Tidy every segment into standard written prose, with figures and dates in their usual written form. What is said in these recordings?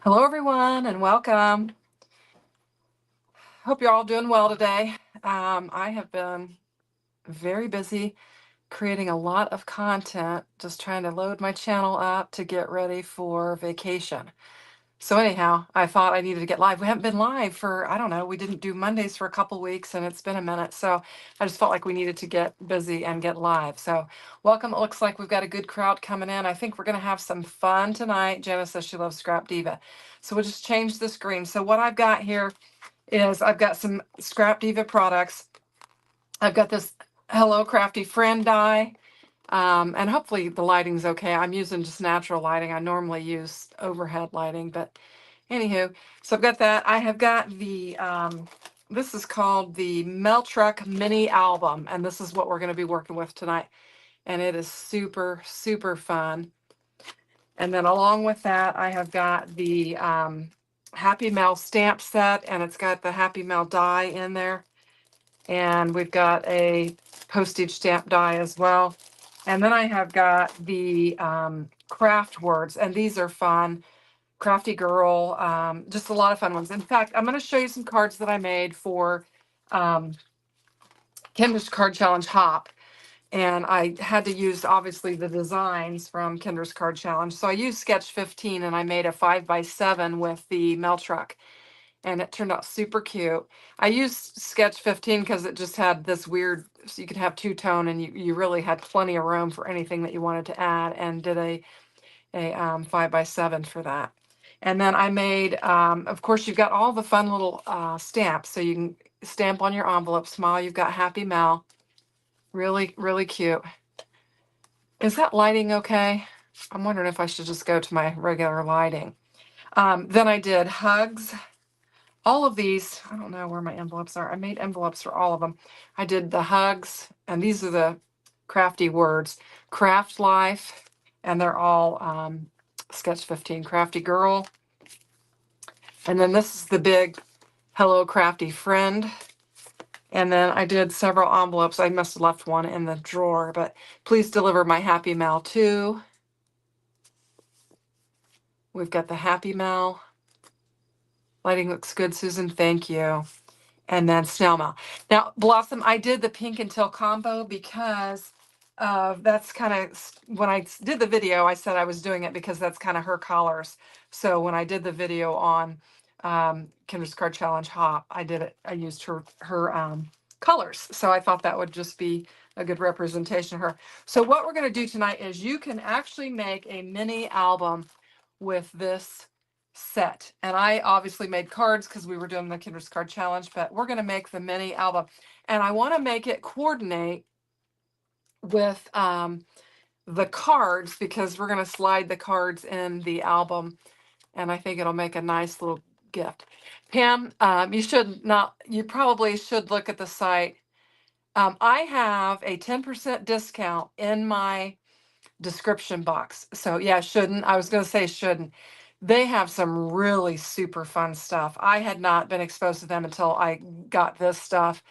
Hello, everyone, and welcome. Hope you're all doing well today. I have been very busy creating a lot of content, just trying to load my channel up to get ready for vacation. So anyhow, I thought I needed to get live. We haven't been live for, I don't know, we didn't do Mondays for a couple weeks and it's been a minute. So I just felt like we needed to get busy and get live. So welcome. It looks like we've got a good crowd coming in. I think we're going to have some fun tonight. Jenna says she loves Scrap Diva. So we'll just change the screen. So what I've got here is I've got some Scrap Diva products. I've got this Hello Crafty Friend die. And hopefully the lighting's okay. I'm using just natural lighting. I normally use overhead lighting, but anywho, so I've got that. I have got the, this is called the Mel Truck Mini Album, and this is what we're going to be working with tonight. And it is super, super fun. And then along with that, I have got the Happy Mail stamp set, and it's got the Happy Mail die in there. And we've got a postage stamp die as well. And then I have got the craft words, and these are fun. Crafty Girl, just a lot of fun ones. In fact, I'm going to show you some cards that I made for Kendra's Card Challenge Hop. And I had to use, obviously, the designs from Kendra's Card Challenge. So I used Sketch 15, and I made a 5x7 with the Mail Truck. And it turned out super cute. I used Sketch 15 because it just had this weird, so you could have two-tone, and you really had plenty of room for anything that you wanted to add, and did a 5x7 for that. And then I made, of course, you've got all the fun little stamps. So you can stamp on your envelope. Smile, you've got Happy Mail. Really, really cute. Is that lighting okay? I'm wondering if I should just go to my regular lighting. Then I did hugs. All of these, I don't know where my envelopes are. I made envelopes for all of them. I did the hugs, and these are the crafty words. Craft Life, and they're all Sketch 15. Crafty Girl. And then this is the big Hello Crafty Friend. And then I did several envelopes. I must have left one in the drawer, but please deliver my Happy Mail too. We've got the Happy Mail. Lighting looks good, Susan. Thank you. And then snail mail. Now, Blossom, I did the pink and teal combo because that's kind of, when I did the video, I said I was doing it because that's kind of her colors. So when I did the video on Kendra's Card Challenge Hop, I did it, I used her colors. So I thought that would just be a good representation of her. So what we're going to do tonight is you can actually make a mini album with this set. And I obviously made cards because we were doing the Kendra's Card Challenge, but we're going to make the mini album. And I want to make it coordinate with the cards because we're going to slide the cards in the album. And I think it'll make a nice little gift. Pam, you probably should look at the site. I have a 10% discount in my description box. So yeah, I was going to say shouldn't. They have some really super fun stuff. I had not been exposed to them until I got this stuff.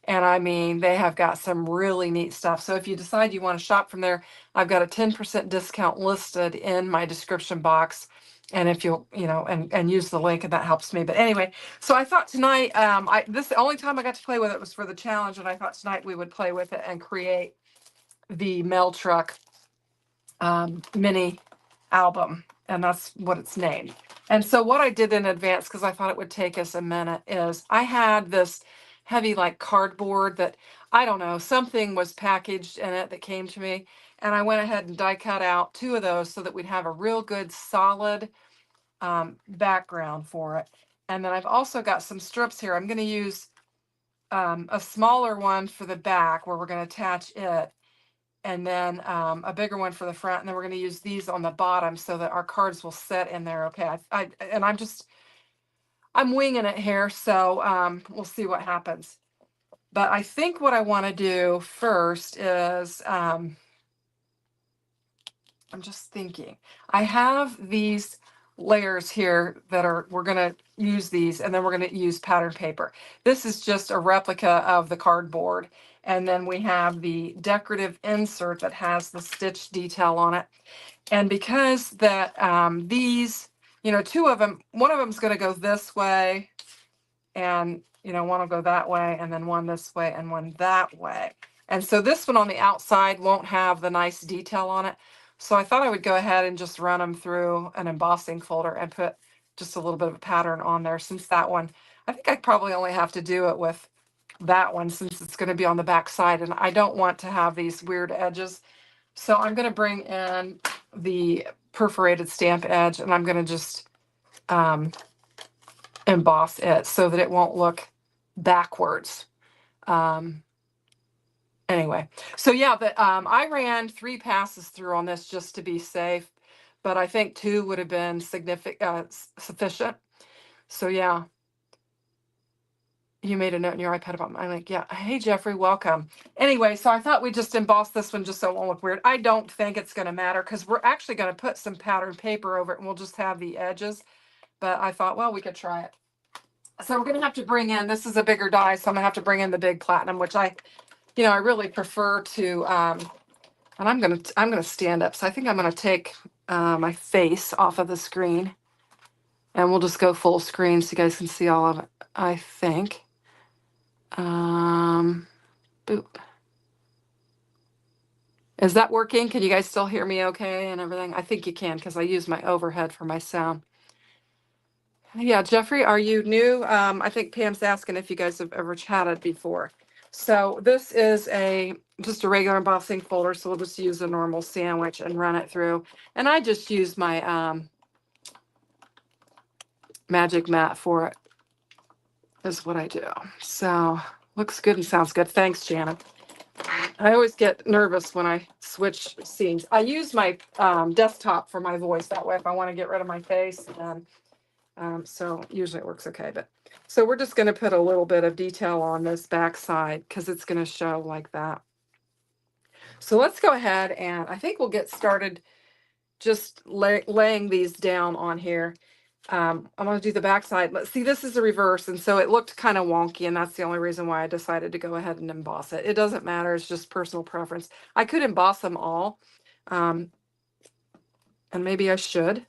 And I mean, they have got some really neat stuff. So if you decide you want to shop from there, I've got a 10% discount listed in my description box. And if you'll, and use the link, and that helps me. But anyway, so I thought tonight, the only time I got to play with it was for the challenge. And I thought tonight we would play with it and create the Mail Truck mini album, and that's what it's named. And so what I did in advance, because I thought it would take us a minute, is I had this heavy like cardboard that, I don't know, something was packaged in it that came to me, and I went ahead and die cut out 2 of those so that we'd have a real good solid background for it. And then I've also got some strips here. I'm going to use a smaller one for the back where we're going to attach it, and then a bigger one for the front, and then we're going to use these on the bottom so that our cards will sit in there. Okay, I'm winging it here, so we'll see what happens. But I think what I want to do first is I'm just thinking. I have these layers here that we're going to use these, and then we're going to use pattern paper. This is just a replica of the cardboard. And then we have the decorative insert that has the stitch detail on it. And because that these you know, two of them, one of them's going to go this way, and, you know, one will go that way, and then one this way and one that way. And so this one on the outside won't have the nice detail on it. So I thought I would go ahead and just run them through an embossing folder and put just a little bit of a pattern on there, since that one, I think I probably only have to do it with that one since it's going to be on the back side, and I don't want to have these weird edges. So I'm going to bring in the perforated stamp edge, and I'm going to just emboss it so that it won't look backwards. Anyway, so yeah, but I ran 3 passes through on this just to be safe, but I think 2 would have been sufficient. So yeah, you made a note in your iPad about my link. Yeah. Hey, Jeffrey, welcome. Anyway, so I thought we'd just emboss this one just so it won't look weird. I don't think it's going to matter because we're actually going to put some patterned paper over it and we'll just have the edges. But I thought, well, we could try it. So we're going to have to bring in, this is a bigger die, so I'm going to have to bring in the big platinum, which I really prefer to, and I'm going to stand up. So I think I'm going to take my face off of the screen, and we'll just go full screen so you guys can see all of it, I think. Boop. Is that working? Can you guys still hear me okay and everything? I think you can because I use my overhead for my sound. Yeah, Jeffrey, are you new? I think Pam's asking if you guys have ever chatted before. So this is just a regular embossing folder, so we'll just use a normal sandwich and run it through. And I just use my magic mat for it, is what I do. So looks good and sounds good. Thanks, Shanna. I always get nervous when I switch scenes. I use my desktop for my voice that way if I want to get rid of my face. So usually it works okay. But so we're just going to put a little bit of detail on this back side because it's going to show like that. So let's go ahead and I think we'll get started just laying these down on here. I'm going to do the back side. Let's see, this is the reverse, and so it looked kind of wonky, and that's the only reason why I decided to go ahead and emboss it. It doesn't matter. It's just personal preference. I could emboss them all, and maybe I should,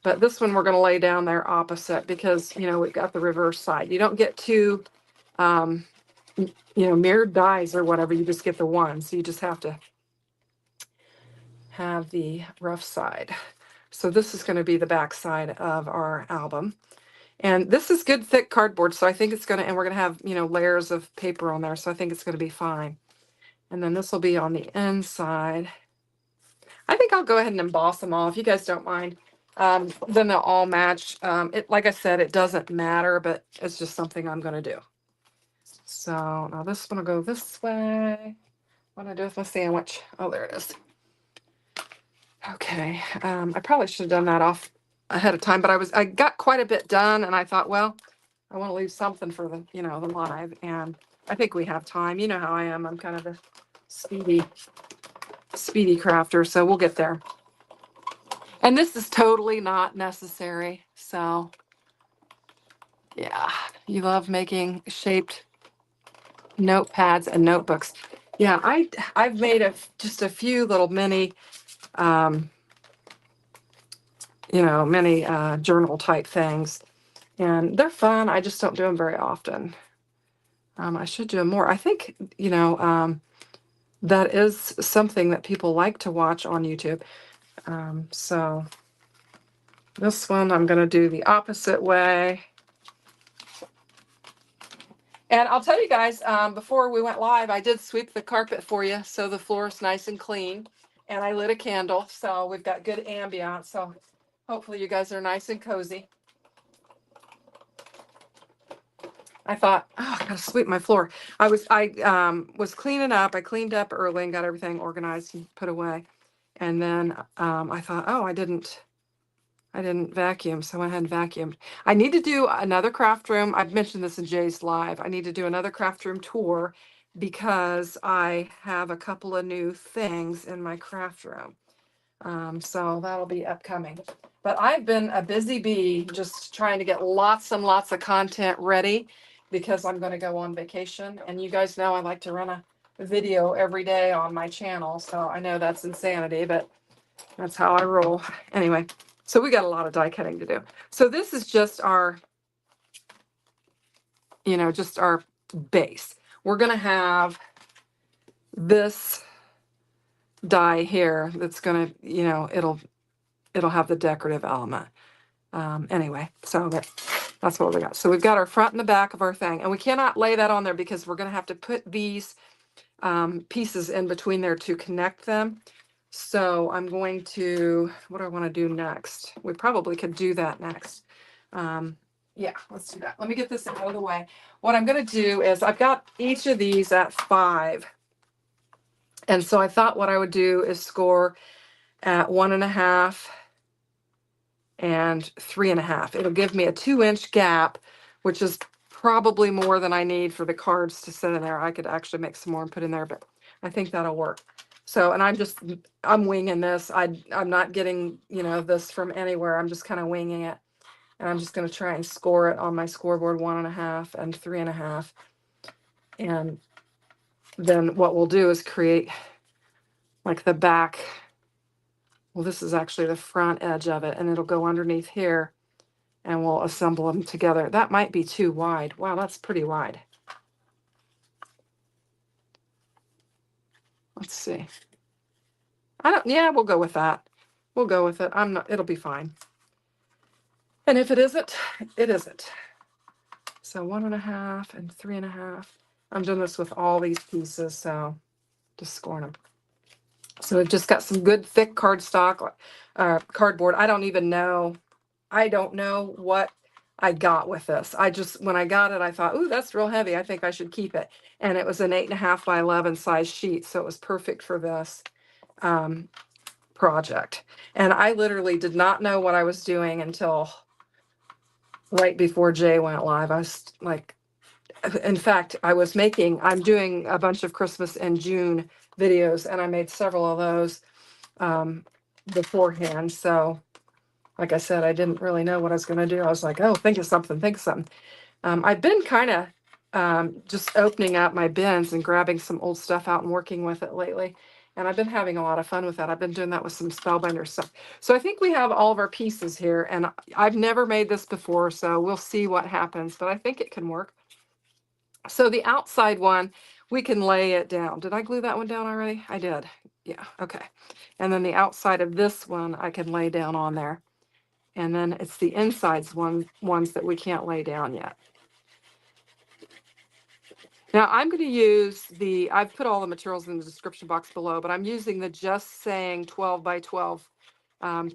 but this one we're going to lay down there opposite because, we've got the reverse side. You don't get two, mirrored dies or whatever. You just get the one, so you just have to have the rough side. So this is going to be the back side of our album. And this is good thick cardboard, so I think it's going to, and we're going to have, layers of paper on there, so I think it's going to be fine. And then this will be on the inside. I think I'll go ahead and emboss them all if you guys don't mind. Then they'll all match. Like I said, it doesn't matter, but it's just something I'm going to do. So now this one will go this way. What do I do with my sandwich? Oh, there it is. Okay, I probably should have done that off ahead of time, but I got quite a bit done, and I thought, well, I want to leave something for the, the live, and I think we have time. You know how I am. I'm kind of a speedy crafter, so we'll get there. And this is totally not necessary. So yeah, you love making shaped notepads and notebooks. Yeah, I've made just a few little mini many journal type things, and they're fun. I just don't do them very often. I should do them more. I think, that is something that people like to watch on YouTube. So this one, I'm going to do the opposite way. And I'll tell you guys, before we went live, I did sweep the carpet for you, so the floor is nice and clean. And I lit a candle, so we've got good ambiance. So hopefully you guys are nice and cozy. I thought, oh, I gotta sweep my floor. I was cleaning up. I cleaned up early and got everything organized and put away. And then I thought, oh, I didn't vacuum, so I went ahead and vacuumed. I need to do another craft room. I've mentioned this in Jay's live. I need to do another craft room tour because I have a couple of new things in my craft room. So that'll be upcoming. But I've been a busy bee just trying to get lots and lots of content ready because I'm going to go on vacation. And you guys know I like to run a video every day on my channel. So I know that's insanity, but that's how I roll. Anyway, So we got a lot of die cutting to do. So this is just our, you know, just our base. We're going to have this die here that's going to, you know, it'll have the decorative element. Anyway, so that's what we got. So we've got our front and the back of our thing, and we cannot lay that on there because we're going to have to put these pieces in between there to connect them. So I'm going to, what do I want to do next? We probably could do that next. Yeah, let's do that. Let me get this out of the way. What I'm going to do is I've got each of these at 5. And so I thought what I would do is score at 1.5 and 3.5. It'll give me a 2-inch gap, which is probably more than I need for the cards to sit in there. I could actually make some more and put in there, but I think that'll work. So, and I'm winging this. I'm not getting, you know, this from anywhere. I'm just kind of winging it. And I'm just going to try and score it on my scoreboard 1.5 and 3.5. And then what we'll do is create like the back. Well, this is actually the front edge of it, and it'll go underneath here, and we'll assemble them together. That might be too wide. Wow, that's pretty wide. Let's see. Yeah, we'll go with that. We'll go with it. It'll be fine. And if it isn't, it isn't. So 1.5 and 3.5. I'm doing this with all these pieces, so just scoring them. So we've just got some good thick cardstock, cardboard. I don't know what I got with this. When I got it, I thought, ooh, that's real heavy. I think I should keep it. And it was an 8.5 by 11 size sheet, so it was perfect for this project. And I literally did not know what I was doing until right before Jay went live. I was like, in fact, I'm doing a bunch of Christmas and June videos, and I made several of those beforehand. So like I said, I didn't really know what I was going to do. I was like, oh, think of something. I've been kind of just opening up my bins and grabbing some old stuff out and working with it lately. And I've been having a lot of fun with that. I've been doing that with some Spellbinder stuff. So I think we have all of our pieces here, and I've never made this before, so we'll see what happens, but I think it can work. So the outside one, we can lay it down. Did I glue that one down already? I did. Yeah, okay. And then the outside of this one, I can lay down on there. And then it's the insides ones that we can't lay down yet. Now I'm going to use I've put all the materials in the description box below, but I'm using the Just Saying 12 by 12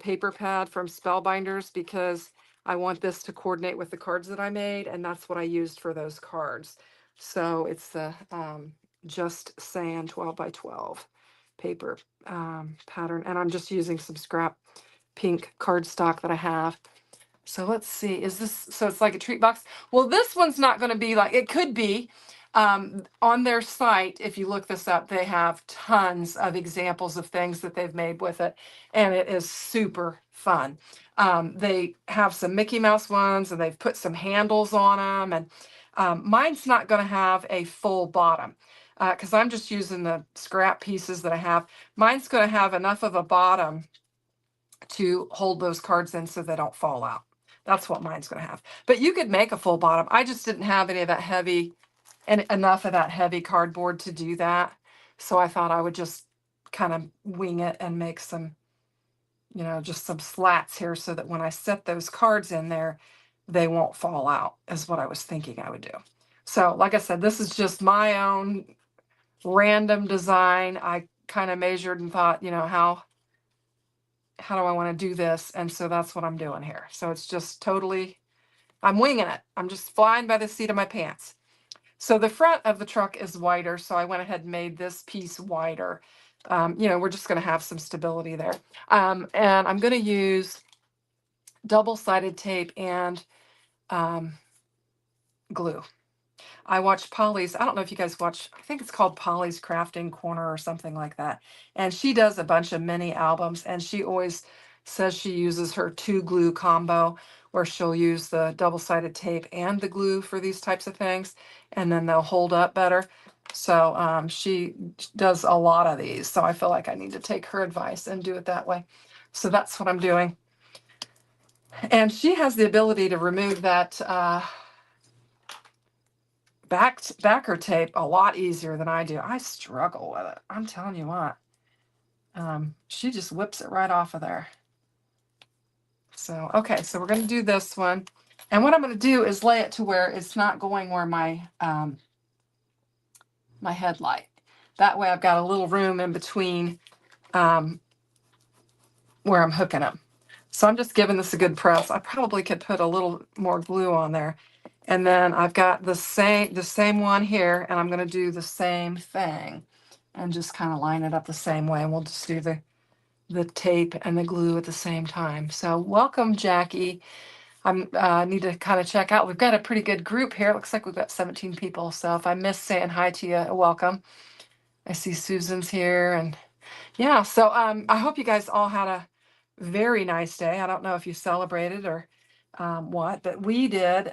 paper pad from Spellbinders because I want this to coordinate with the cards that I made, and that's what I used for those cards. So it's the Just Saying 12 by 12 paper pattern, and I'm just using some scrap pink cardstock that I have. So let's see, so it's like a treat box? Well, this one's not going to be like, it could be. On their site, if you look this up, they have tons of examples of things that they've made with it, and it is super fun. They have some Mickey Mouse ones, and they've put some handles on them, and mine's not going to have a full bottom because I'm just using the scrap pieces that I have. Mine's going to have enough of a bottom to hold those cards in so they don't fall out. That's what mine's going to have. But you could make a full bottom. I just didn't have any of that heavy and enough of that heavy cardboard to do that. So I thought I would just kind of wing it and make some, you know, just some slats here so that when I set those cards in there, they won't fall out, is what I was thinking I would do. So like I said, this is just my own random design. I kind of measured and thought, you know, how do I want to do this? And so that's what I'm doing here. So it's just totally, I'm winging it. I'm just flying by the seat of my pants. So the front of the truck is wider, so I went ahead and made this piece wider. You know, we're just going to have some stability there. And I'm going to use double-sided tape and glue. I watch Polly's, I don't know if you guys watch, I think it's called Polly's Crafting Corner or something like that. And she does a bunch of mini albums, and she always says she uses her 2-glue combo where she'll use the double-sided tape and the glue for these types of things, and then they'll hold up better. So she does a lot of these. So I feel like I need to take her advice and do it that way. So that's what I'm doing. And she has the ability to remove that backer tape a lot easier than I do. I struggle with it. I'm telling you what. She just whips it right off of there. So, okay, so we're going to do this one. And what I'm going to do is lay it to where it's not going where my my headlight. That way I've got a little room in between where I'm hooking them. So I'm just giving this a good press. I probably could put a little more glue on there. And then I've got the same one here, and I'm going to do the same thing and just kind of line it up the same way. And we'll just do the tape and the glue at the same time. So welcome, Jackie. I need to kind of check out. We've got a pretty good group here. It looks like we've got 17 people. So if I miss saying hi to you, welcome. I see Susan's here, and yeah. So I hope you guys all had a very nice day. I don't know if you celebrated or what, but we did.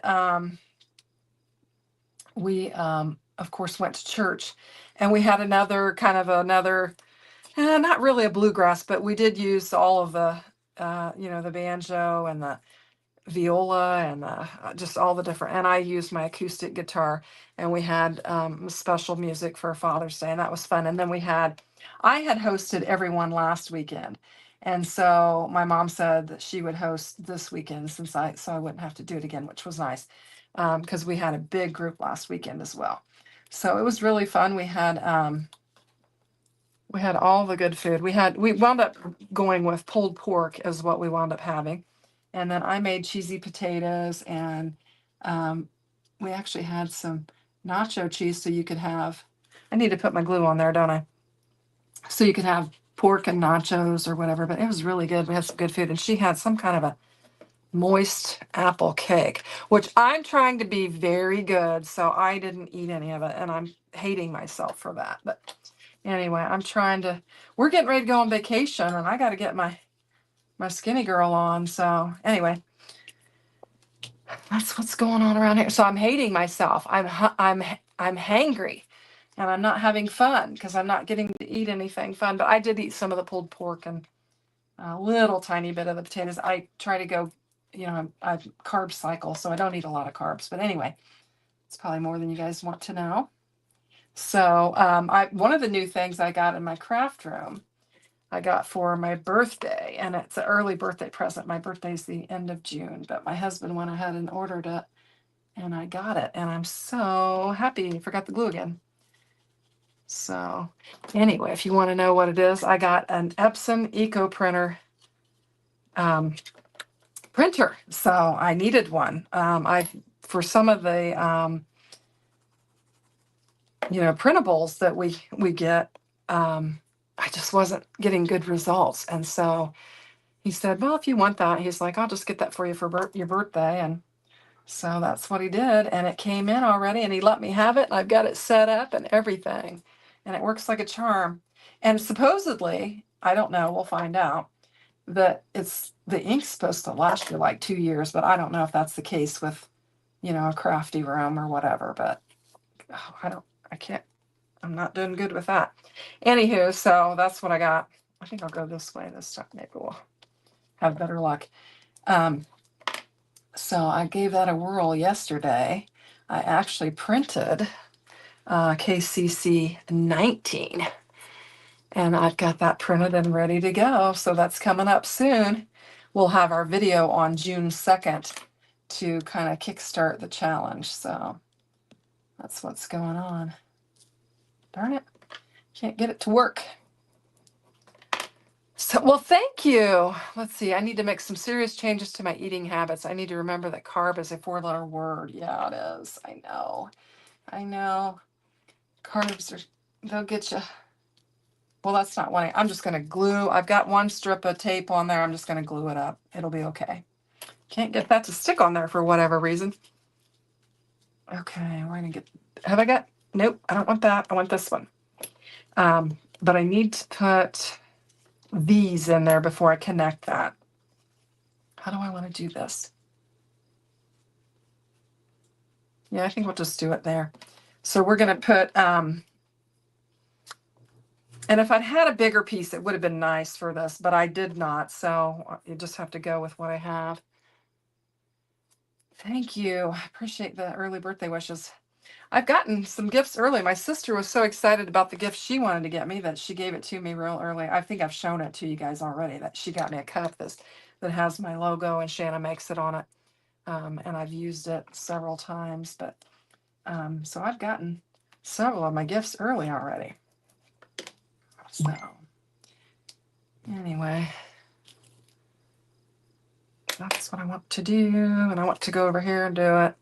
We of course went to church, and we had another kind of another, not really a bluegrass, but we did use all of the the banjo and the viola and just all the different, and I used my acoustic guitar, and we had special music for Father's Day, and that was fun. And then I had hosted everyone last weekend, and so my mom said that she would host this weekend so I wouldn't have to do it again, which was nice, because we had a big group last weekend as well. So it was really fun. We had all the good food. We wound up going with pulled pork is what we wound up having. And then I made cheesy potatoes, and we actually had some nacho cheese so you could have, I need to put my glue on there, don't I? So you could have pork and nachos or whatever, but it was really good. We had some good food, and she had some kind of a moist apple cake, which I'm trying to be very good, so I didn't eat any of it, and I'm hating myself for that. But anyway, we're getting ready to go on vacation, and I got to get my skinny girl on. So anyway, that's what's going on around here. So I'm hating myself. I'm hangry, and I'm not having fun because I'm not getting to eat anything fun. But I did eat some of the pulled pork and a little tiny bit of the potatoes. I try to go, I carb cycle, so I don't eat a lot of carbs. But anyway, it's probably more than you guys want to know. So one of the new things I got in my craft room, I got for my birthday, and it's an early birthday present. My birthday's the end of June, but my husband went ahead and ordered it, and I got it, and I'm so happy. I forgot the glue again. So anyway, if you want to know what it is, I got an Epson Eco Printer printer. So I needed one. For some of the printables that we get, I just wasn't getting good results. And so he said, well, if you want that, he's like, I'll just get that for you for your birthday. And so that's what he did. And it came in already, and he let me have it. And I've got it set up and everything. And it works like a charm. And supposedly, I don't know, we'll find out, that the ink's supposed to last you like 2 years. But I don't know if that's the case with, a crafty room or whatever. But I'm not doing good with that. Anywho, so that's what I got. I think I'll go this way this time. Maybe we'll have better luck. So I gave that a whirl yesterday. I actually printed KCC 19, and I've got that printed and ready to go. So that's coming up soon. We'll have our video on June 2nd to kind of kickstart the challenge. So that's what's going on. Darn it. Can't get it to work. So, well, thank you. Let's see. I need to make some serious changes to my eating habits. I need to remember that carb is a 4-letter word. Yeah, it is. I know. Carbs they'll get you. Well, that's not one. I'm just going to glue. I've got one strip of tape on there. I'm just going to glue it up. It'll be okay. Can't get that to stick on there for whatever reason. Okay, we're going to nope, I don't want that. I want this one. But I need to put these in there before I connect that. How do I want to do this? Yeah, I think we'll just do it there. So we're going to put, and if I'd had a bigger piece, it would have been nice for this, but I did not. So you just have to go with what I have. Thank you. I appreciate the early birthday wishes. I've gotten some gifts early. My sister was so excited about the gift she wanted to get me that she gave it to me real early. I think I've shown it to you guys already, that she got me a cup that has my logo and Shanna makes it on it. And I've used it several times, but so I've gotten several of my gifts early already. So anyway, that's what I want to do, and I want to go over here and do it.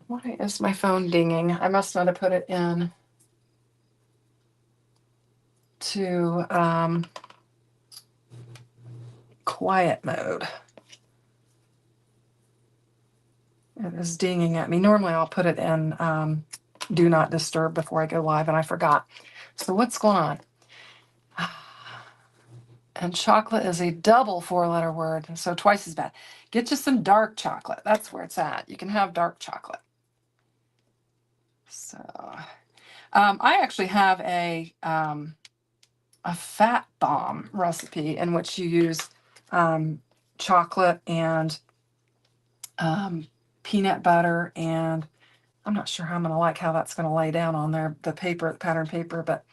Why is my phone dinging? I must not have put it in to quiet mode. It is dinging at me. Normally I'll put it in do not disturb before I go live, and I forgot. So what's going on? And chocolate is a double 4-letter word, so twice as bad. Get you some dark chocolate. That's where it's at. You can have dark chocolate. So I actually have a fat bomb recipe in which you use chocolate and peanut butter, and I'm not sure how I'm going to like how that's going to lay down on there, the paper, the pattern paper, but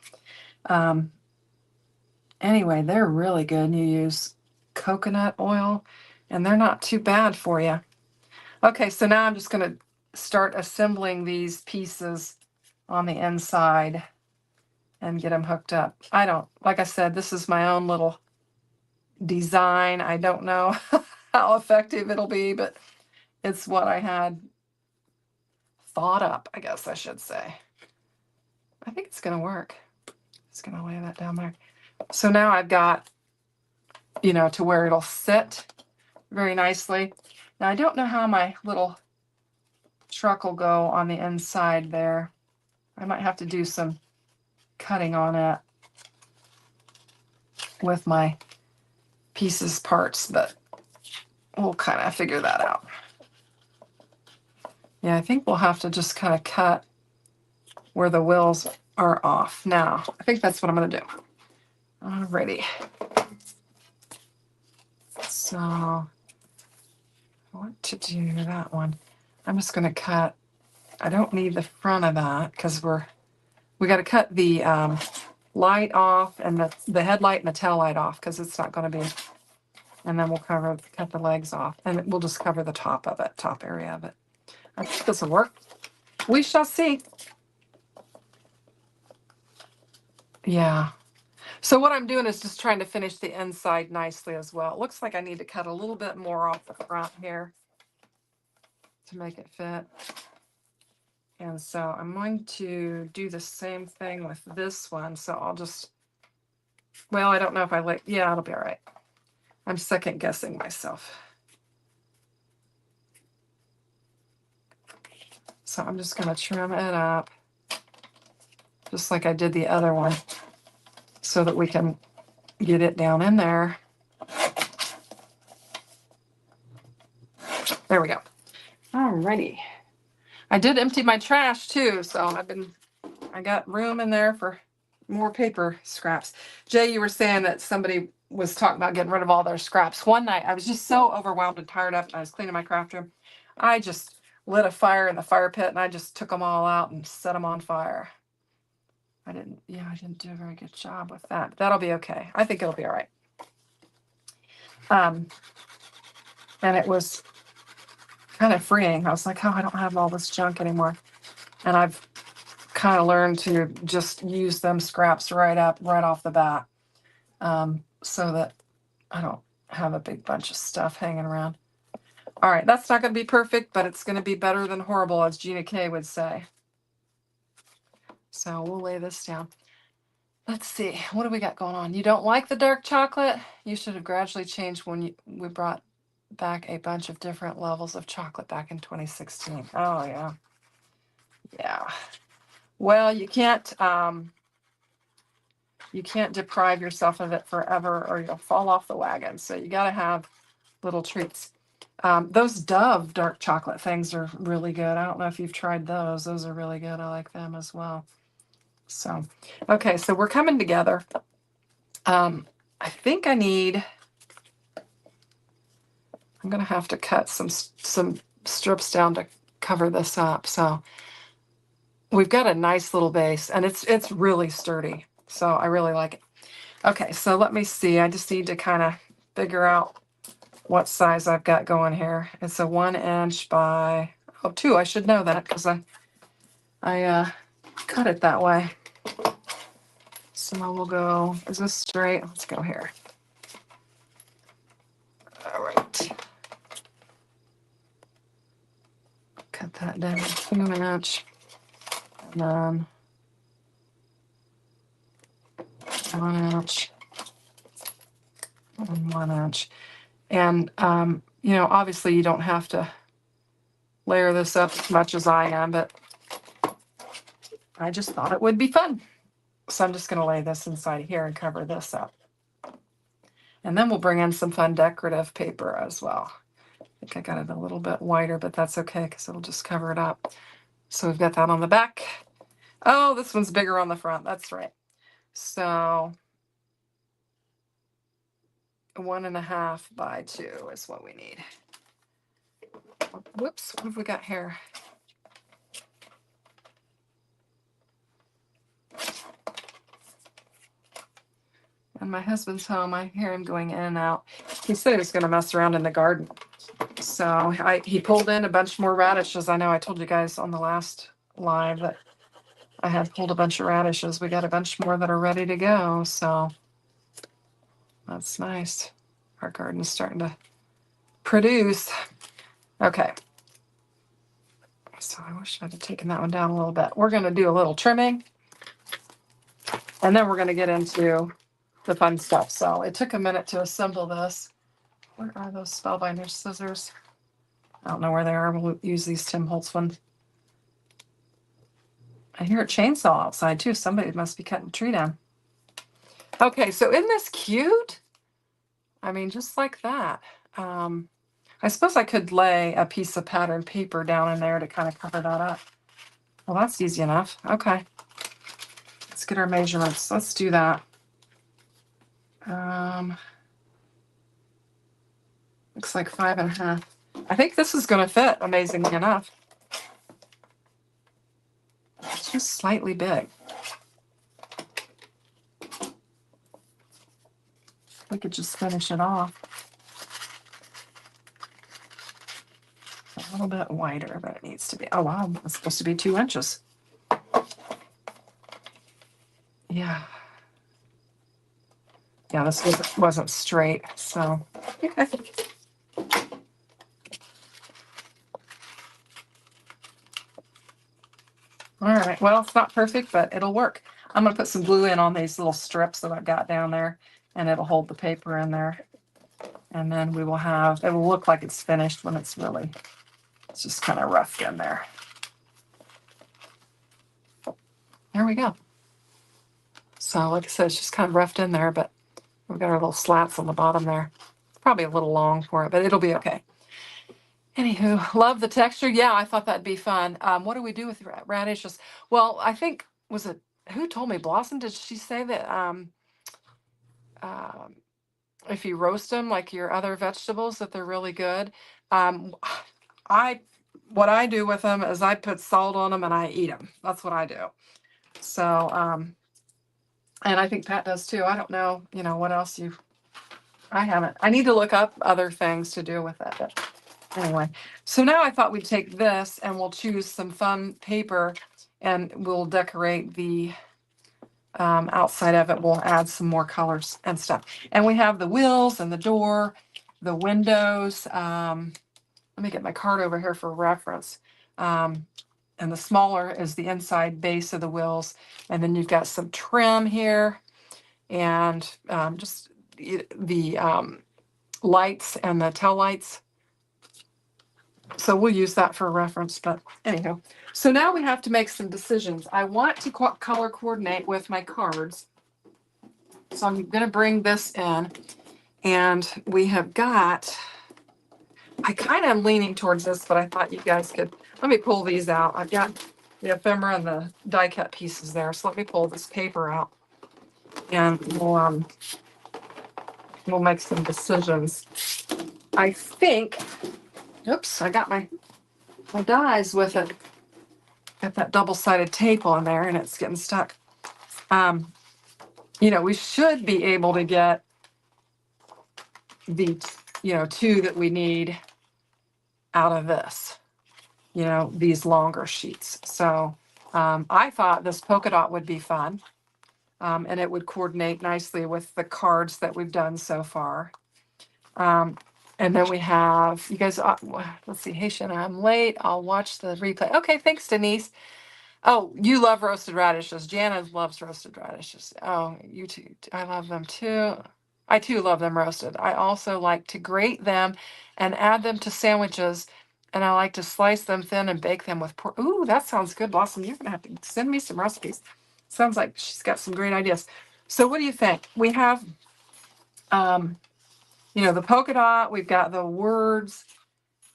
anyway, they're really good. And you use coconut oil, and they're not too bad for you. Okay, so now I'm just going to start assembling these pieces on the inside and get them hooked up. I don't, like I said, this is my own little design. I don't know how effective it'll be, but it's what I had thought up, I guess I should say. I think it's going to work. Just going to lay that down there. So now I've got, you know, to where it'll sit very nicely. Now I don't know how my little truck will go on the inside there. I might have to do some cutting on it with my pieces parts, but we'll kind of figure that out. Yeah, I think we'll have to just kind of cut where the wheels are off. Now, I think that's what I'm going to do. Alrighty. So, I want to do that one. I'm just going to cut. I don't need the front of that because we got to cut the light off and the headlight and the tail light off because it's not going to be. And then we'll cut the legs off, and we'll just cover the top of it, top area of it. I think this will work. We shall see. Yeah. So what I'm doing is just trying to finish the inside nicely as well. It looks like I need to cut a little bit more off the front here to make it fit. And so I'm going to do the same thing with this one. So I'll just, well, I don't know if yeah, it'll be all right. I'm second guessing myself. So I'm just going to trim it up just like I did the other one so that we can get it down in there. There we go. Alrighty. I did empty my trash too, so I got room in there for more paper scraps. Jay, you were saying that somebody was talking about getting rid of all their scraps. One night, I was just so overwhelmed and tired up, and I was cleaning my craft room. I just lit a fire in the fire pit, and I just took them all out and set them on fire. I didn't do a very good job with that. But that'll be okay. I think it'll be all right. And it was kind of freeing. I was like, oh, I don't have all this junk anymore. And I've kind of learned to just use them scraps right off the bat, so that I don't have a big bunch of stuff hanging around. All right, that's not going to be perfect, but it's going to be better than horrible, as Gina K would say. So we'll lay this down. Let's see, what do we got going on? You don't like the dark chocolate? You should have gradually changed when we brought back a bunch of different levels of chocolate back in 2016. Oh yeah. Yeah. Well, you can't deprive yourself of it forever or you'll fall off the wagon. So you got to have little treats. Those Dove dark chocolate things are really good. I don't know if you've tried those. Those are really good. I like them as well. So, okay, so we're coming together. I think I need I'm gonna have to cut some strips down to cover this up. So we've got a nice little base, and it's really sturdy. So I really like it. Okay, so let me see. I just need to kind of figure out what size I've got going here. It's a 1 inch by 2. I should know that because I cut it that way. So we'll go. Is this straight? Let's go here. All right. Cut that down to 2 inch, and then 1 inch, and 1 inch. And you know, obviously you don't have to layer this up as much as I am, but I just thought it would be fun. So I'm just going to lay this inside here and cover this up. And then we'll bring in some fun decorative paper as well. I think I got it a little bit wider, but that's okay because it'll just cover it up. So we've got that on the back. Oh, this one's bigger on the front. That's right. So 1.5 by 2 is what we need. Whoops, what have we got here? And my husband's home. I hear him going in and out. He said he was going to mess around in the garden. So he pulled in a bunch more radishes. I know I told you guys on the last live that I had pulled a bunch of radishes. We got a bunch more that are ready to go. So that's nice. Our garden's starting to produce. Okay. So I wish I'd have taken that one down a little bit. We're going to do a little trimming. And then we're going to get into the fun stuff. So it took a minute to assemble this. Where are those Spellbinder scissors? I don't know where they are. We'll use these Tim Holtz ones. I hear a chainsaw outside too. Somebody must be cutting a tree down. Okay, so isn't this cute? I mean, just like that. I suppose I could lay a piece of patterned paper down in there to kind of cover that up. Well, that's easy enough. Okay. Let's get our measurements. Let's do that. Looks like 5.5. I think this is going to fit, amazingly enough. It's just slightly big. We could just finish it off. A little bit wider, but it needs to be. Oh, wow. It's supposed to be 2 inches. Yeah. Yeah, this wasn't straight, so. Okay. All right. Well, it's not perfect, but it'll work. I'm going to put some glue in on these little strips that I've got down there, and it'll hold the paper in there. And then we will have, it will look like it's finished when it's really, it's just kind of roughed in there. There we go. So like I said, it's just kind of roughed in there, but we've got our little slats on the bottom there. It's probably a little long for it, but it'll be okay. Anywho, love the texture. Yeah, I thought that'd be fun. What do we do with radishes? Well, I think, was it, who told me? Blossom, did she say that if you roast them like your other vegetables, that they're really good? What I do with them is I put salt on them and I eat them. That's what I do. So, and I think Pat does too. I don't know, you know, what else I haven't. I need to look up other things to do with it. But anyway, so now I thought we'd take this and we'll choose some fun paper and we'll decorate the outside of it. We'll add some more colors and stuff. And we have the wheels and the door, the windows. Let me get my card over here for reference. And the smaller is the inside base of the wheels. And then you've got some trim here and just the lights and the tail lights. So we'll use that for reference, but anyhow. So now we have to make some decisions. I want to color coordinate with my cards. So I'm going to bring this in and we have got, I kind of am leaning towards this, but I thought you guys could, let me pull these out. I've got the ephemera and the die cut pieces there. So let me pull this paper out and we'll make some decisions. I think, oops, I got my dies with it. Got that double-sided tape on there and it's getting stuck. You know, we should be able to get the, you know, 2 that we need out of this, you know, these longer sheets. So I thought this polka dot would be fun. And it would coordinate nicely with the cards that we've done so far. And then we have, you guys, let's see, hey, Shanna, I'm late. I'll watch the replay. Okay, thanks, Denise. Oh, you love roasted radishes. Jana loves roasted radishes. Oh, you too. I love them too. I too love them roasted. I also like to grate them and add them to sandwiches. And I like to slice them thin and bake them with pork. Ooh, that sounds good, Blossom. You're going to have to send me some recipes. Sounds like she's got some great ideas. So what do you think? We have, you know, the polka dot. We've got the words.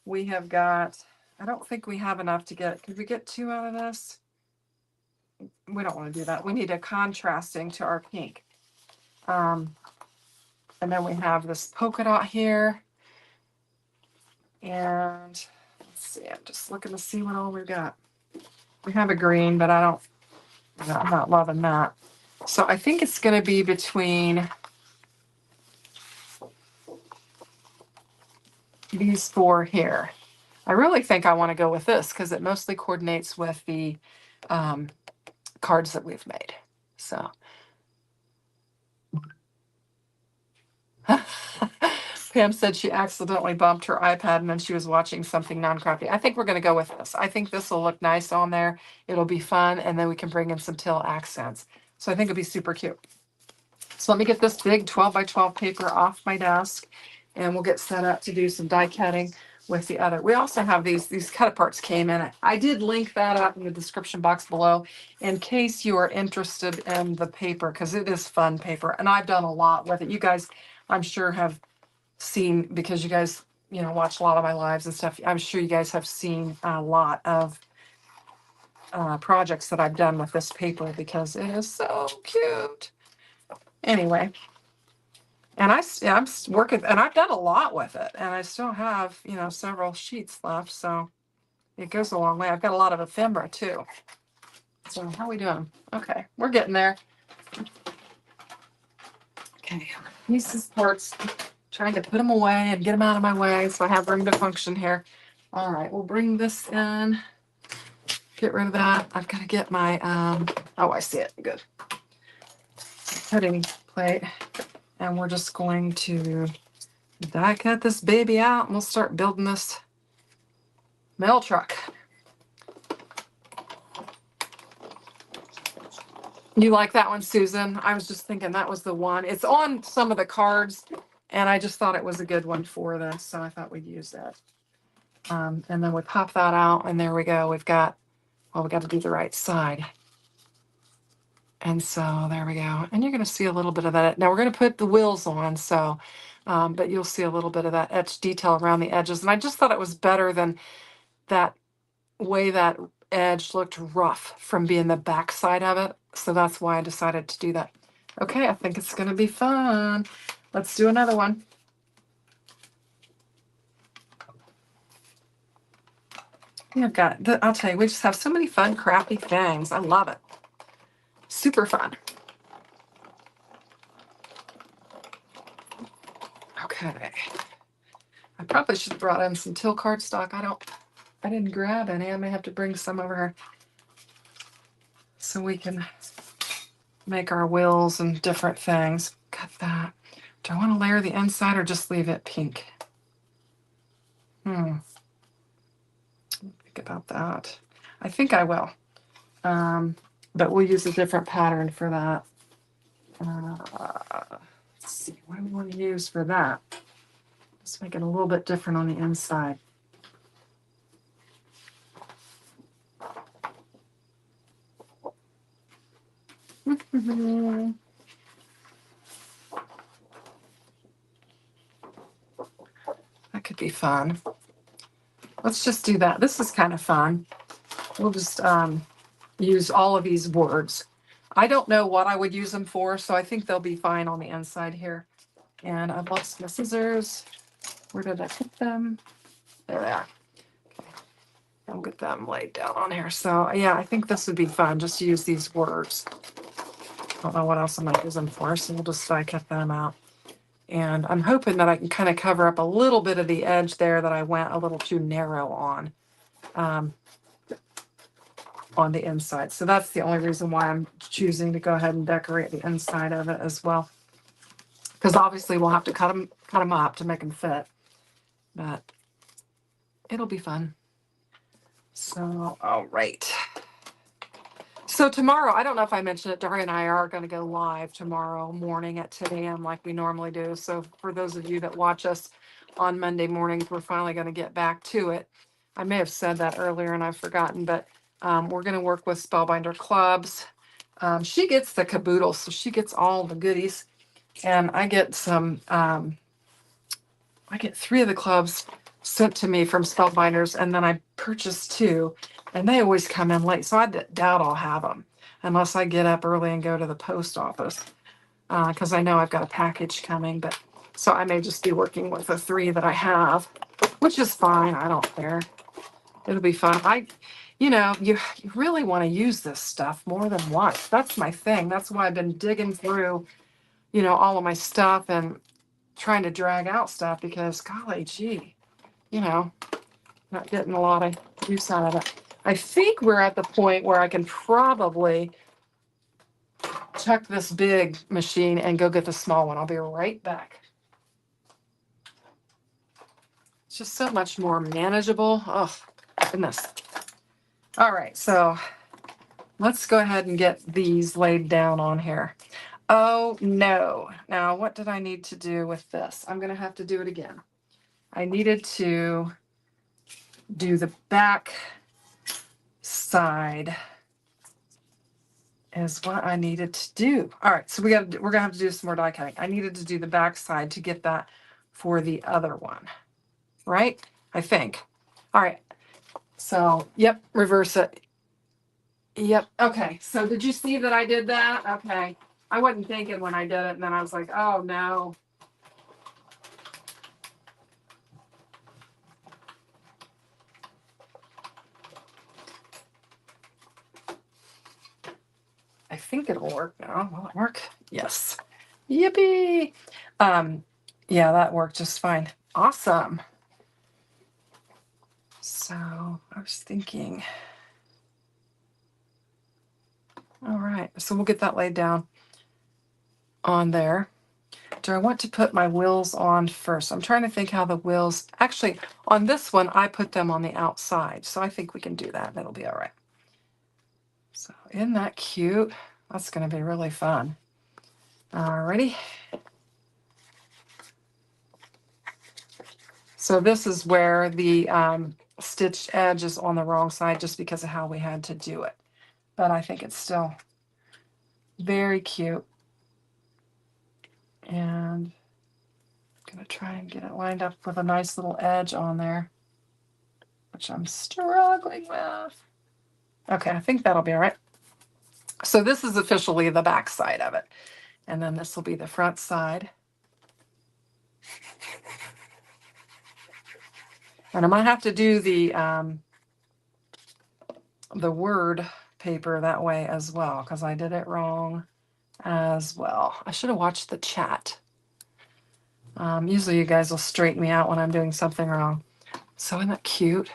We have got, I don't think we have enough to get, could we get 2 out of this? We don't want to do that. We need a contrasting to our pink. And then we have this polka dot here. And let's see, I'm just looking to see what all we've got. We have a green, but I'm not loving that. So I think it's going to be between these 4 here. I really think I want to go with this because it mostly coordinates with the cards that we've made. So Pam said she accidentally bumped her iPad and then she was watching something non-crafty. I think we're going to go with this. I think this will look nice on there. It'll be fun. And then we can bring in some teal accents. So I think it'll be super cute. So let me get this big 12 by 12 paper off my desk and we'll get set up to do some die cutting with the other. We also have these cut aparts came in. I did link that up in the description box below in case you are interested in the paper because it is fun paper and I've done a lot with it. You guys, I'm sure have seen, because you guys, you know, watch a lot of my lives and stuff. I'm sure you guys have seen a lot of projects that I've done with this paper because it is so cute. Anyway, and I'm working, and I've done a lot with it, and I still have, you know, several sheets left, so it goes a long way. I've got a lot of ephemera too. So how are we doing? Okay, we're getting there. Okay, pieces, parts, trying to put them away and get them out of my way so I have room to function here. All right, we'll bring this in. Get rid of that. I've got to get my, oh, I see it. Good. Cutting plate. And we're just going to die cut this baby out and we'll start building this mail truck. You like that one, Susan? I was just thinking that was the one. It's on some of the cards and I just thought it was a good one for this. So I thought we'd use that. And then we pop that out and there we go. We've got, well, we got to do the right side. And so there we go. And you're going to see a little bit of that. Now we're going to put the wheels on. So, but you'll see a little bit of that etched detail around the edges. And I just thought it was better than that way that edge looked rough from being the back side of it. So that's why I decided to do that. Okay, I think it's going to be fun. Let's do another one. Yeah, I've got, I'll tell you, we just have so many fun, crafty things. I love it. Super fun. Okay. I probably should have brought in some teal cardstock. I didn't grab any. I may have to bring some over here so we can make our wheels and different things. Cut that. Do I want to layer the inside or just leave it pink? Think about that. I think I will. But we'll use a different pattern for that. Let's see, what do we want to use for that? Let's make it a little bit different on the inside. That could be fun. Let's just do that. This is kind of fun. We'll just use all of these words. I don't know what I would use them for, so I think they'll be fine on the inside here. And I've lost my scissors. Where did I put them? There they are. I'll get them laid down on here. So yeah, I think this would be fun. Just use these words. I don't know what else I might use them for, so we'll just die cut them out. And I'm hoping that I can kind of cover up a little bit of the edge there that I went a little too narrow on the inside. So that's the only reason why I'm choosing to go ahead and decorate the inside of it as well. Because obviously we'll have to cut them up to make them fit. But it'll be fun. So, all right. So tomorrow, I don't know if I mentioned it, Daria and I are going to go live tomorrow morning at 10 a.m. like we normally do. So for those of you that watch us on Monday mornings, we're finally going to get back to it. I may have said that earlier and I've forgotten, but we're going to work with Spellbinder Clubs. She gets the caboodle, so she gets all the goodies. And I get some, I get 3 of the clubs sent to me from Spellbinders, and then I purchased 2. And they always come in late, so I doubt I'll have them unless I get up early and go to the post office because I know I've got a package coming. But so I may just be working with the 3 that I have, which is fine. I don't care. It'll be fun. You really want to use this stuff more than once. That's my thing. That's why I've been digging through, all of my stuff and trying to drag out stuff because, golly gee, not getting a lot of use out of it. I think we're at the point where I can probably chuck this big machine and go get the small one. I'll be right back. It's just so much more manageable. Oh, goodness. All right, so let's go ahead and get these laid down on here. Oh, no. Now, what did I need to do with this? I'm going to have to do it again. I needed to do the back side is what I needed to do. All right, so we're gonna have to do some more die cutting. I needed to do the back side to get that for the other one, right? I think. All right, so yep, reverse it. Yep, okay, so did you see that I did that? Okay, I wasn't thinking when I did it, and then I was like, oh no. I think it'll work now. Will it work? Yes. Yippee. Yeah, that worked just fine. Awesome. So I was thinking, all right, so we'll get that laid down on there. Do I want to put my wheels on first? I'm trying to think how the wheels, actually on this one, I put them on the outside. So I think we can do that. That'll be all right. So isn't that cute? That's going to be really fun. Alrighty. So this is where the stitched edge is on the wrong side just because of how we had to do it. But I think it's still very cute. And I'm going to try and get it lined up with a nice little edge on there, which I'm struggling with. Okay, I think that'll be all right. So this is officially the back side of it. And then this will be the front side. And I'm going to have to do the word paper that way as well, because I did it wrong as well. I should have watched the chat. Usually you guys will straighten me out when I'm doing something wrong. So isn't that cute?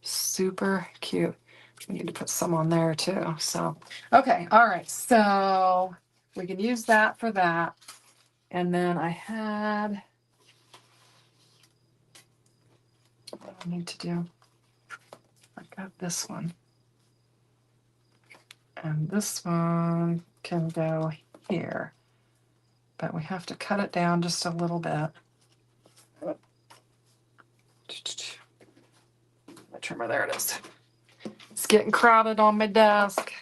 Super cute. We need to put some on there too. So, okay. All right. So we can use that for that. And then I had, what do I need to do? I got this one. And this one can go here. But we have to cut it down just a little bit. My trimmer, there it is. It's getting crowded on my desk.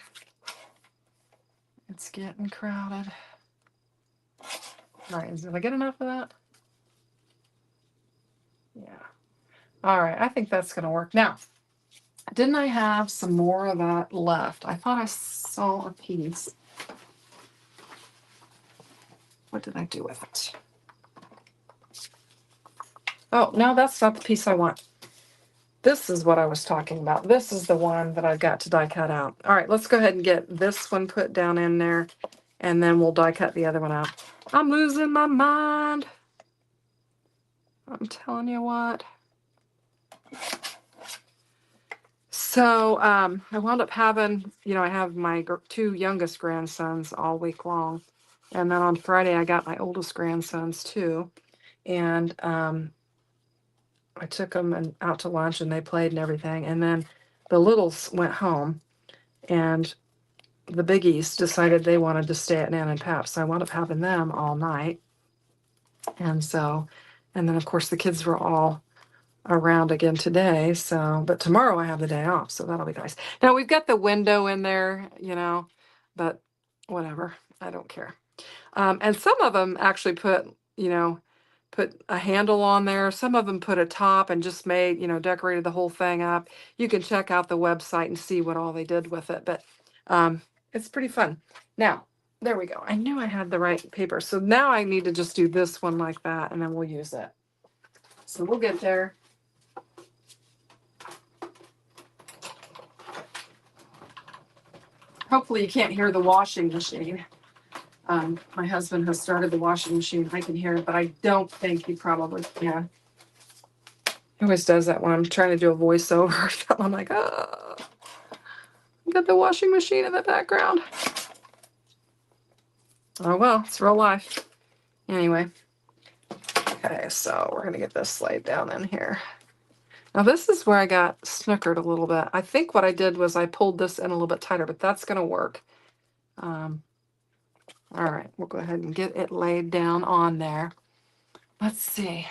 It's getting crowded. All right, did I get enough of that? Yeah. All right, I think that's going to work. Now, didn't I have some more of that left? I thought I saw a piece. What did I do with it? Oh, no, that's not the piece I want. This is what I was talking about. This is the one that I've got to die cut out. All right, let's go ahead and get this one put down in there, and then we'll die cut the other one out. I'm losing my mind. I'm telling you what. So I wound up having, I have my two youngest grandsons all week long. And then on Friday, I got my oldest grandsons too. And I took them out to lunch and they played and everything. And then the littles went home and the biggies decided they wanted to stay at Nan and Pap's. So I wound up having them all night. And then of course the kids were all around again today. So, but tomorrow I have the day off. So that'll be nice. Now we've got the window in there, but whatever. I don't care. And some of them actually put a handle on there. Some of them put a top and just made, decorated the whole thing up. You can check out the website and see what all they did with it, but it's pretty fun. Now, there we go. I knew I had the right paper. So now I need to just do this one like that, and then we'll use it. So we'll get there. Hopefully you can't hear the washing machine. My husband has started the washing machine. I can hear it, but I don't think he probably can. He always does that when I'm trying to do a voiceover. I'm like, oh, got the washing machine in the background. Oh, well, it's real life. Anyway. Okay, so we're going to get this laid down in here. Now, this is where I got snookered a little bit. I think what I did was I pulled this in a little bit tighter, but that's going to work. All right, we'll go ahead and get it laid down on there. Let's see.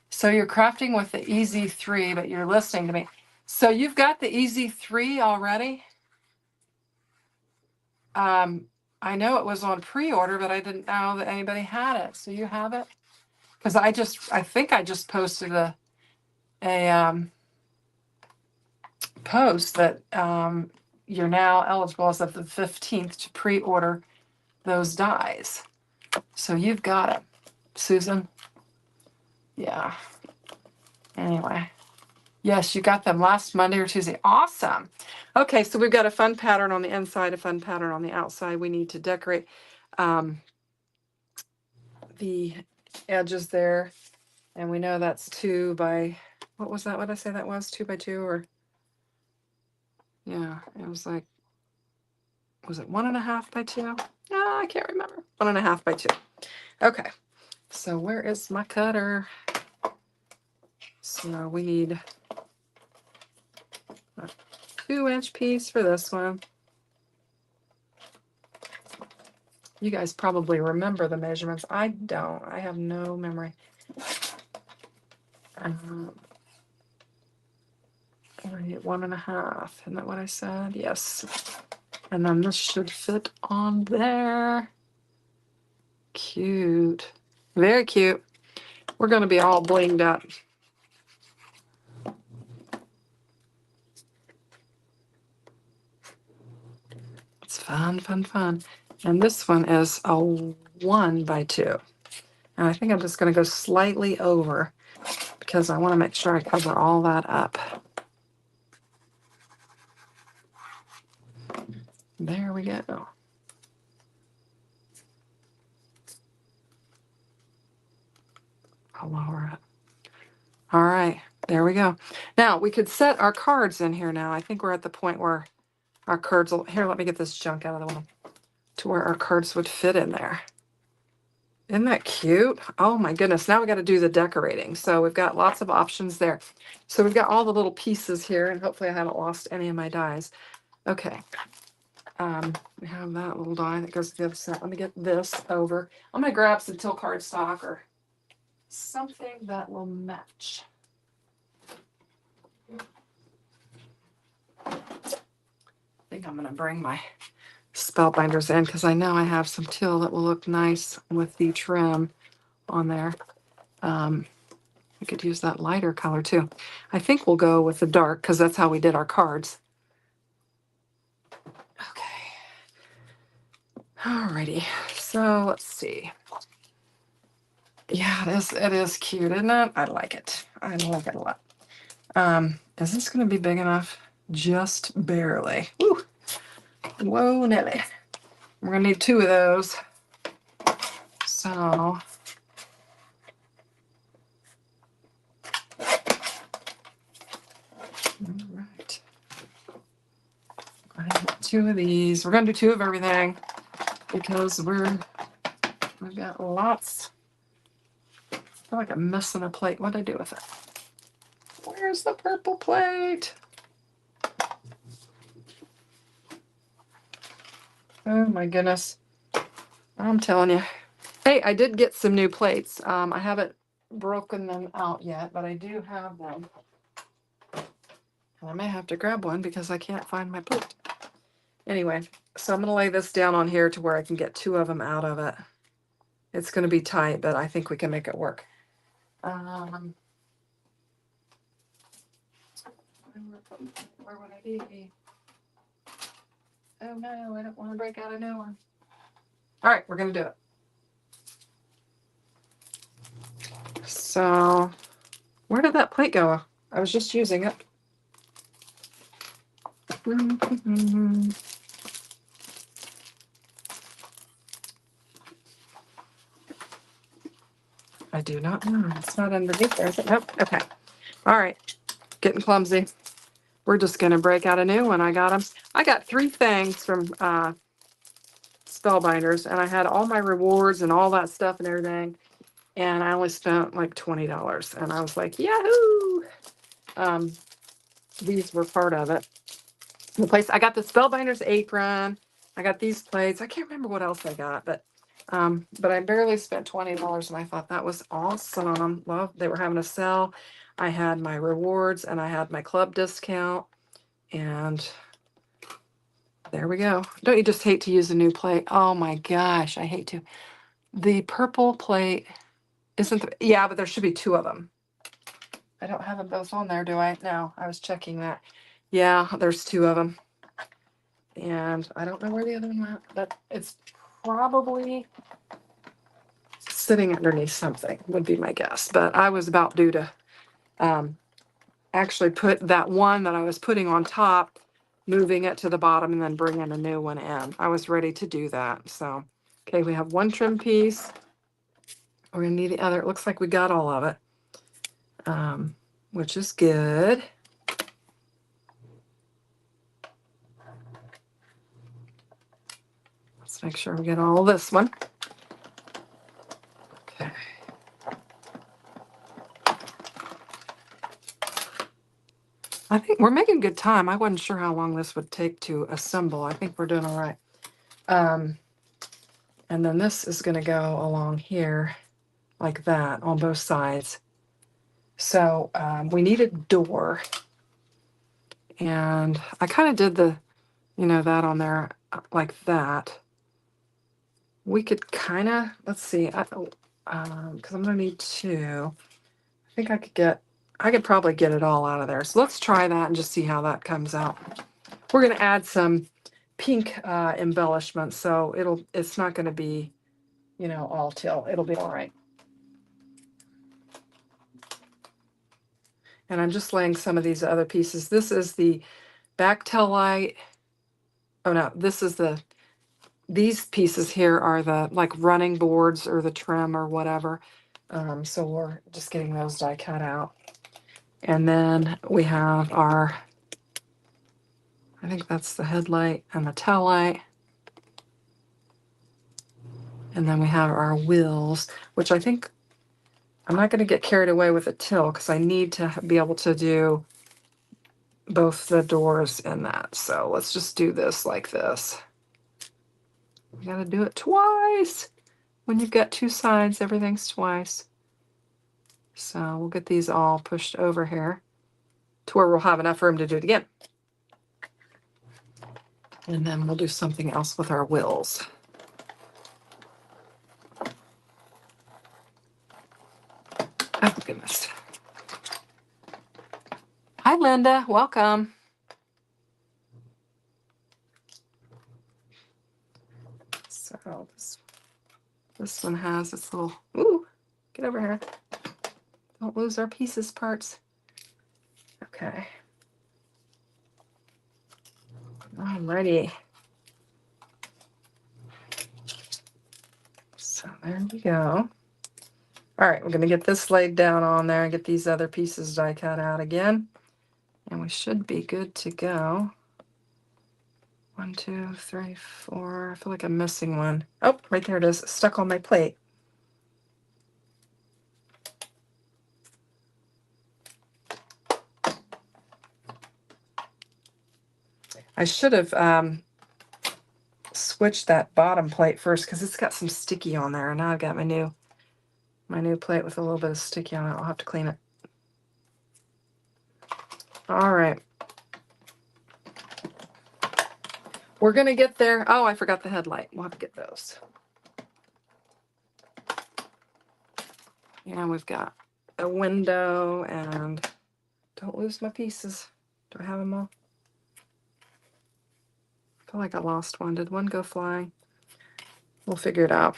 So you're crafting with the Easy 3, but you're listening to me. So you've got the Easy 3 already? I know it was on pre-order, but I didn't know that anybody had it. So you have it? Because I think I just posted a post that you're now eligible as of the 15th to pre-order those dies. So you've got it, Susan. Yeah. Anyway. Yes, you got them last Monday or Tuesday. Awesome. Okay, so we've got a fun pattern on the inside, a fun pattern on the outside. We need to decorate the edges there. And we know that's 2 by, what was that? What did I say that was? 2 by 2 or? Yeah, it was like, was it 1.5 by 2? I can't remember. 1.5 by 2. Okay, so where is my cutter? So we need a 2-inch piece for this one. You guys probably remember the measurements. I don't. I have no memory. I need 1.5. Isn't that what I said? Yes. And then this should fit on there. Cute. Very cute. We're going to be all blinged up. It's fun, fun, fun. And this one is a 1 by 2. And I think I'm just going to go slightly over because I want to make sure I cover all that up. There we go. I'll lower it. All right, there we go. Now we could set our cards in here now. I think we're at the point where our cards will, here, let me get this junk out of the way, to where our cards would fit in there. Isn't that cute? Oh my goodness, now we got to do the decorating. So we've got lots of options there. So we've got all the little pieces here, and hopefully I haven't lost any of my dies. Okay. We have that little die that goes to the other side. Let me get this over. I'm going to grab some till cardstock or something that will match. I think I'm going to bring my Spellbinders in because I know I have some till that will look nice with the trim on there. We could use that lighter color too. I think we'll go with the dark because that's how we did our cards. Okay. Alrighty. So let's see. Yeah, it is cute, isn't it? I like it. I like it a lot. Is this gonna be big enough? Just barely. Woo. Whoa, Nelly. We're gonna need 2 of those. So, all right. I have 2 of these. We're gonna do 2 of everything because we've got lots. I feel like I'm missing a plate. What'd I do with it? Where's the purple plate? Oh my goodness. I'm telling you. Hey, I did get some new plates. I haven't broken them out yet, but I do have them. And I may have to grab one because I can't find my plate. Anyway, so I'm going to lay this down on here to where I can get 2 of them out of it. It's going to be tight, but I think we can make it work. Where would I be? Oh no, I don't want to break out a new one. All right, we're going to do it. So, where did that plate go? I was just using it. I do not know. It's not underneath there, is it? Nope. Okay. All right. Getting clumsy. We're just going to break out a new one. I got them. I got 3 things from Spellbinders, and I had all my rewards and all that stuff and everything. And I only spent like $20. And I was like, yahoo! These were part of it. The place I got the Spellbinders apron. I got these plates. I can't remember what else I got, but I barely spent $20, and I thought that was awesome. Love, they were having a sale. I had my rewards and I had my club discount, and there we go. Don't you just hate to use a new plate? Oh my gosh, I hate to. The purple plate isn't yeah, but there should be 2 of them. I don't have them both on there, do I? No, I was checking that. Yeah, there's 2 of them. And I don't know where the other one went, but it's probably sitting underneath something, would be my guess. But I was about due to actually put that one that I was putting on top, moving it to the bottom and then bringing a new one in. I was ready to do that. So, okay, we have 1 trim piece. We're gonna need the other. It looks like we got all of it, which is good. Let's make sure we get all of this one. Okay. I think we're making good time. I wasn't sure how long this would take to assemble. I think we're doing all right. And then this is going to go along here like that on both sides. So we need a door. And I kind of did the, that on there like that. We could kind of, let's see, because I'm going to need 2. I think I could probably get it all out of there. So let's try that and just see how that comes out. We're going to add some pink embellishment, so it's not going to be, all teal. It'll be all right. And I'm just laying some of these other pieces. This is the back tail light. Oh no, these pieces here are the like running boards or the trim or whatever. So we're just getting those die cut out. And then we have I think that's the headlight and the tail light. And then we have our wheels, which I think I'm not going to get carried away with a till because I need to be able to do both the doors and that. So let's just do this like this. You got to do it twice. When you've got 2 sides, everything's twice. So we'll get these all pushed over here to where we'll have enough room to do it again. And then we'll do something else with our wheels. Oh, goodness. Hi, Linda. Welcome. So this one has its little, ooh, Get over here. Don't lose our pieces parts. Okay. Alrighty. So there we go. All right, we're going to get this laid down on there and get these other pieces die cut out again. And we should be good to go. 1, 2, 3, 4. I feel like I'm missing one. Oh, right there it is. It's stuck on my plate. I should have switched that bottom plate first because it's got some sticky on there. And now I've got my new plate with a little bit of sticky on it. I'll have to clean it. All right. We're going to get there. Oh, I forgot the headlight. We'll have to get those. And we've got a window, and don't lose my pieces. Do I have them all? I feel like I lost one. Did one go flying? We'll figure it out.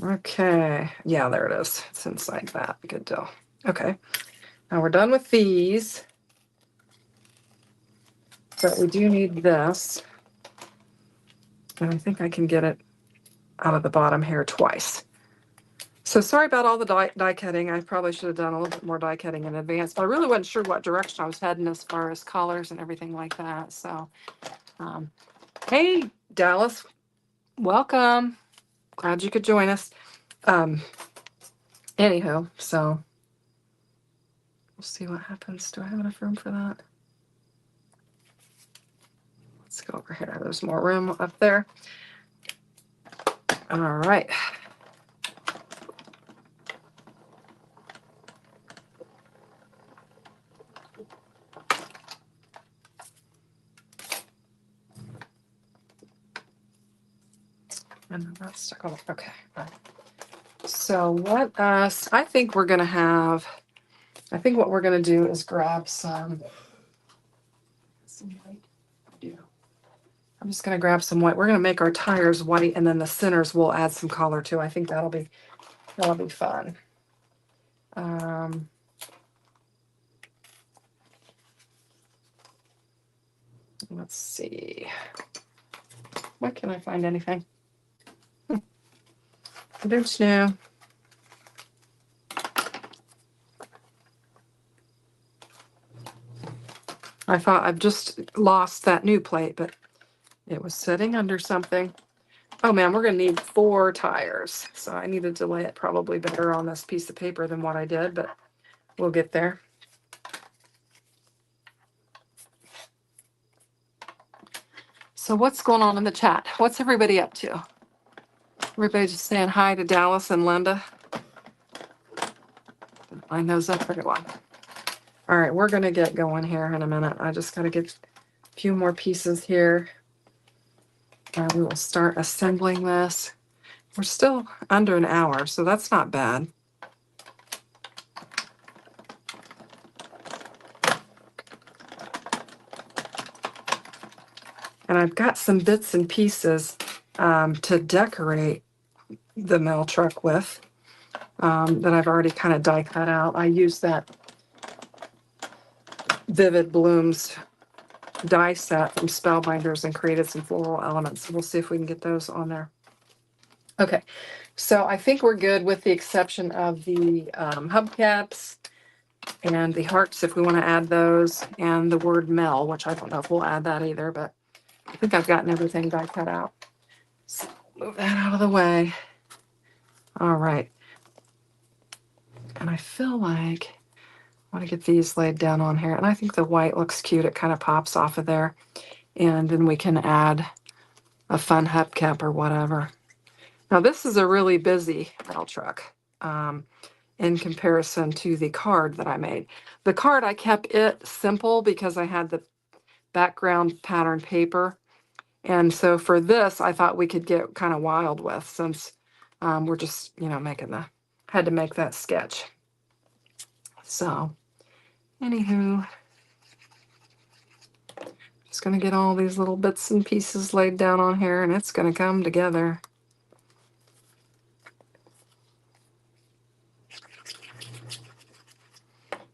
Okay. Yeah, there it is. It's inside that. Good deal. Okay. Now we're done with these. But we do need this. And I think I can get it out of the bottom here twice. So sorry about all the die cutting. I probably should have done a little bit more die cutting in advance, but I really wasn't sure what direction I was heading as far as colors and everything like that. So, hey, Dallas, welcome. Glad you could join us. Anywho, so we'll see what happens. Do I have enough room for that? Let's go over here. There's more room up there. All right. And that's stuck on. Okay. So what I think we're gonna have. I think what we're gonna do is grab some white. I'm just gonna grab some white. We're gonna make our tires white, and then the centers we'll add some color to. I think that'll be fun. Let's see. What can I find anything? There's no. I thought I've just lost that new plate, but it was sitting under something. Oh man, we're gonna need 4 tires. So I needed to lay it probably better on this piece of paper than what I did, but we'll get there. So what's going on in the chat? What's everybody up to? Everybody just saying hi to Dallas and Linda. Line those up pretty well. All right, we're gonna get going here in a minute. I just gotta get a few more pieces here. We will start assembling this. We're still under an hour, so that's not bad. And I've got some bits and pieces to decorate the mail truck with that I've already kind of die cut out. I used that Vivid Blooms die set from Spellbinders and created some floral elements. So we'll see if we can get those on there. Okay, so I think we're good with the exception of the hubcaps and the hearts if we want to add those, and the word Mel, which I don't know if we'll add that either, but I think I've gotten everything die cut out. So move that out of the way. All right. And I feel like I want to get these laid down on here. And I think the white looks cute. It kind of pops off of there. And then we can add a fun hubcap or whatever. Now this is a really busy mail truck in comparison to the card that I made. The card, I kept it simple because I had the background pattern paper. And so for this, I thought we could get kind of wild with, since we're just, had to make that sketch. So, anywho, just going to get all these little bits and pieces laid down on here, and it's going to come together.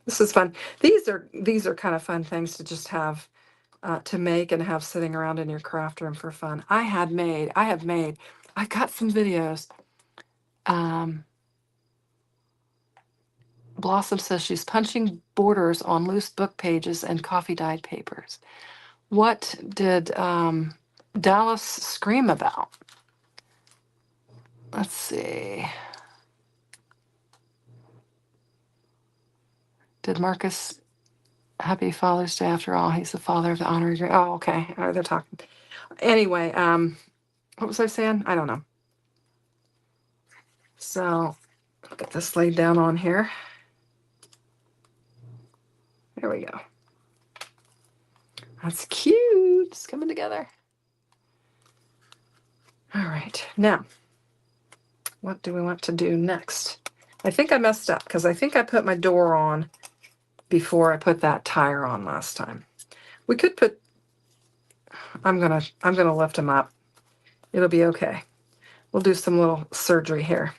This is fun. These are kind of fun things to just have to make and have sitting around in your craft room for fun. I have made. I got some videos. Blossom says she's punching borders on loose book pages and coffee dyed papers. What did Dallas scream about? Let's see. Did Marcus, happy Father's Day after all? He's the father of the honorary degree. Oh, okay. They're talking. Anyway, what was I saying? I don't know. So I'll get this laid down on here. There we go. That's cute. It's coming together. All right. Now, what do we want to do next? I think I messed up because I think I put my door on before I put that tire on last time. We could put, I'm gonna lift them up. It'll be okay. We'll do some little surgery here.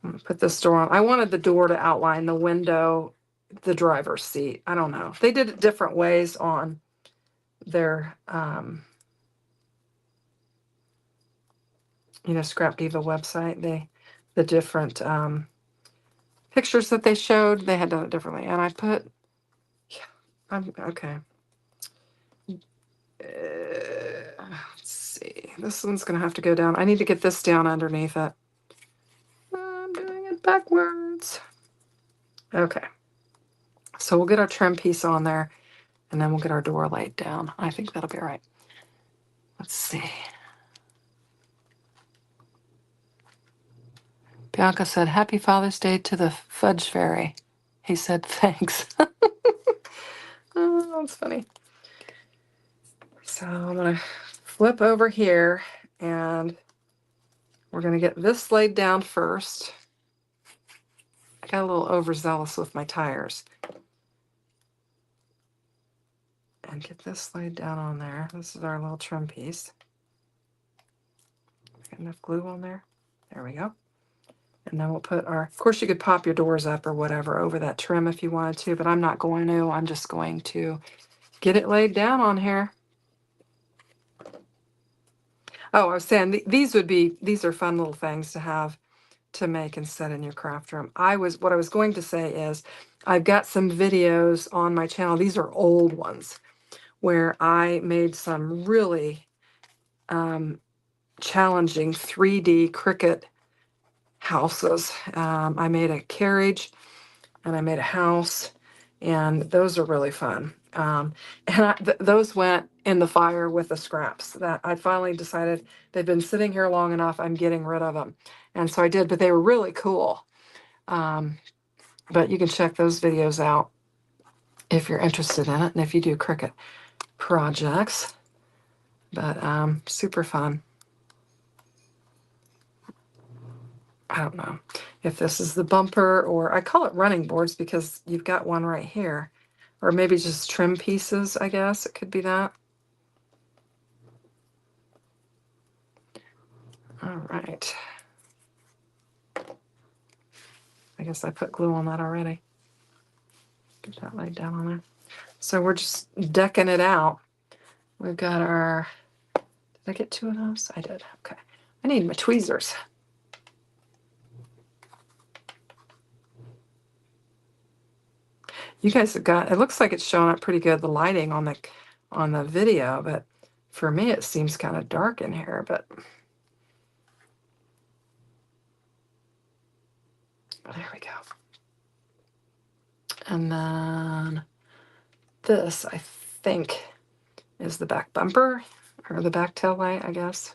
I'm gonna put this door on. I wanted the door to outline the window, the driver's seat. I don't know. They did it different ways on their, Scrap Diva website. The different pictures that they showed, they had done it differently. And I put, yeah, I'm okay. Let's see. This one's going to have to go down. I need to get this down underneath it. I'm doing it backwards. Okay. So we'll get our trim piece on there, and then we'll get our door laid down. I think that'll be all right. Let's see. Bianca said, Happy Father's Day to the Fudge Fairy. He said, thanks. Oh, that's funny. So I'm going to flip over here, and we're going to get this laid down first. I got a little overzealous with my tires. And get this laid down on there. This is our little trim piece. Got enough glue on there. There we go. And then we'll put our, of course you could pop your doors up or whatever over that trim if you wanted to, but I'm not going to. I'm just going to get it laid down on here. Oh, I was saying these are fun little things to have to make and set in your craft room. What I was going to say is I've got some videos on my channel. These are old ones where I made some really challenging 3D Cricut houses. I made a carriage and I made a house, and those are really fun. And those went in the fire with the scraps that I finally decided they've been sitting here long enough. I'm getting rid of them. And so I did, but they were really cool. But you can check those videos out if you're interested in it and if you do Cricut projects. But super fun. I don't know if this is the bumper, or I call it running boards because you've got one right here. Or maybe just trim pieces, I guess. It could be that. All right. I guess I put glue on that already. Get that laid down on there. So we're just decking it out. We've got our, did I get two of those? I did. Okay. I need my tweezers. You guys have got, it looks like it's showing up pretty good, the lighting on the video, but for me it seems kind of dark in here, but there we go. And then this, I think, is the back bumper, or the back tail light, I guess.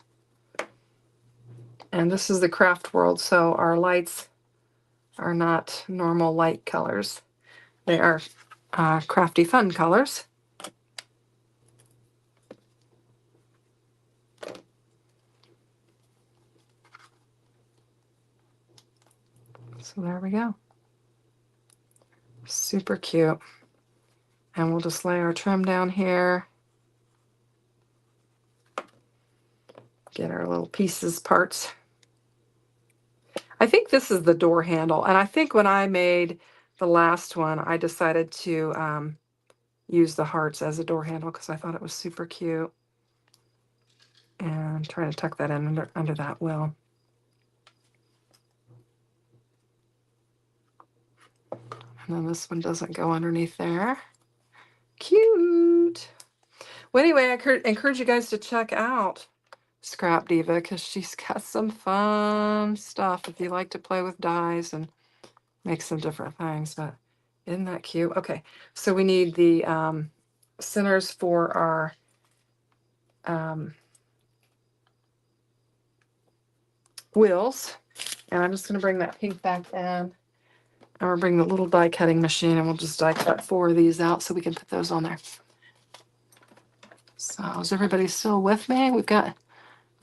And this is the craft world, so our lights are not normal light colors. They are crafty fun colors. So there we go. Super cute. And we'll just lay our trim down here. Get our little pieces, parts. I think this is the door handle. And I think when I made the last one, I decided to use the hearts as a door handle because I thought it was super cute. And try to tuck that in under that wheel. And then this one doesn't go underneath there. Cute. Well, anyway, I encourage you guys to check out Scrap Diva because she's got some fun stuff if you like to play with dies and make some different things. But isn't that cute? Okay, so we need the centers for our wheels. And I'm just going to bring that pink back in. I'm going to bring the little die cutting machine and we'll just die cut 4 of these out so we can put those on there. So is everybody still with me? We've got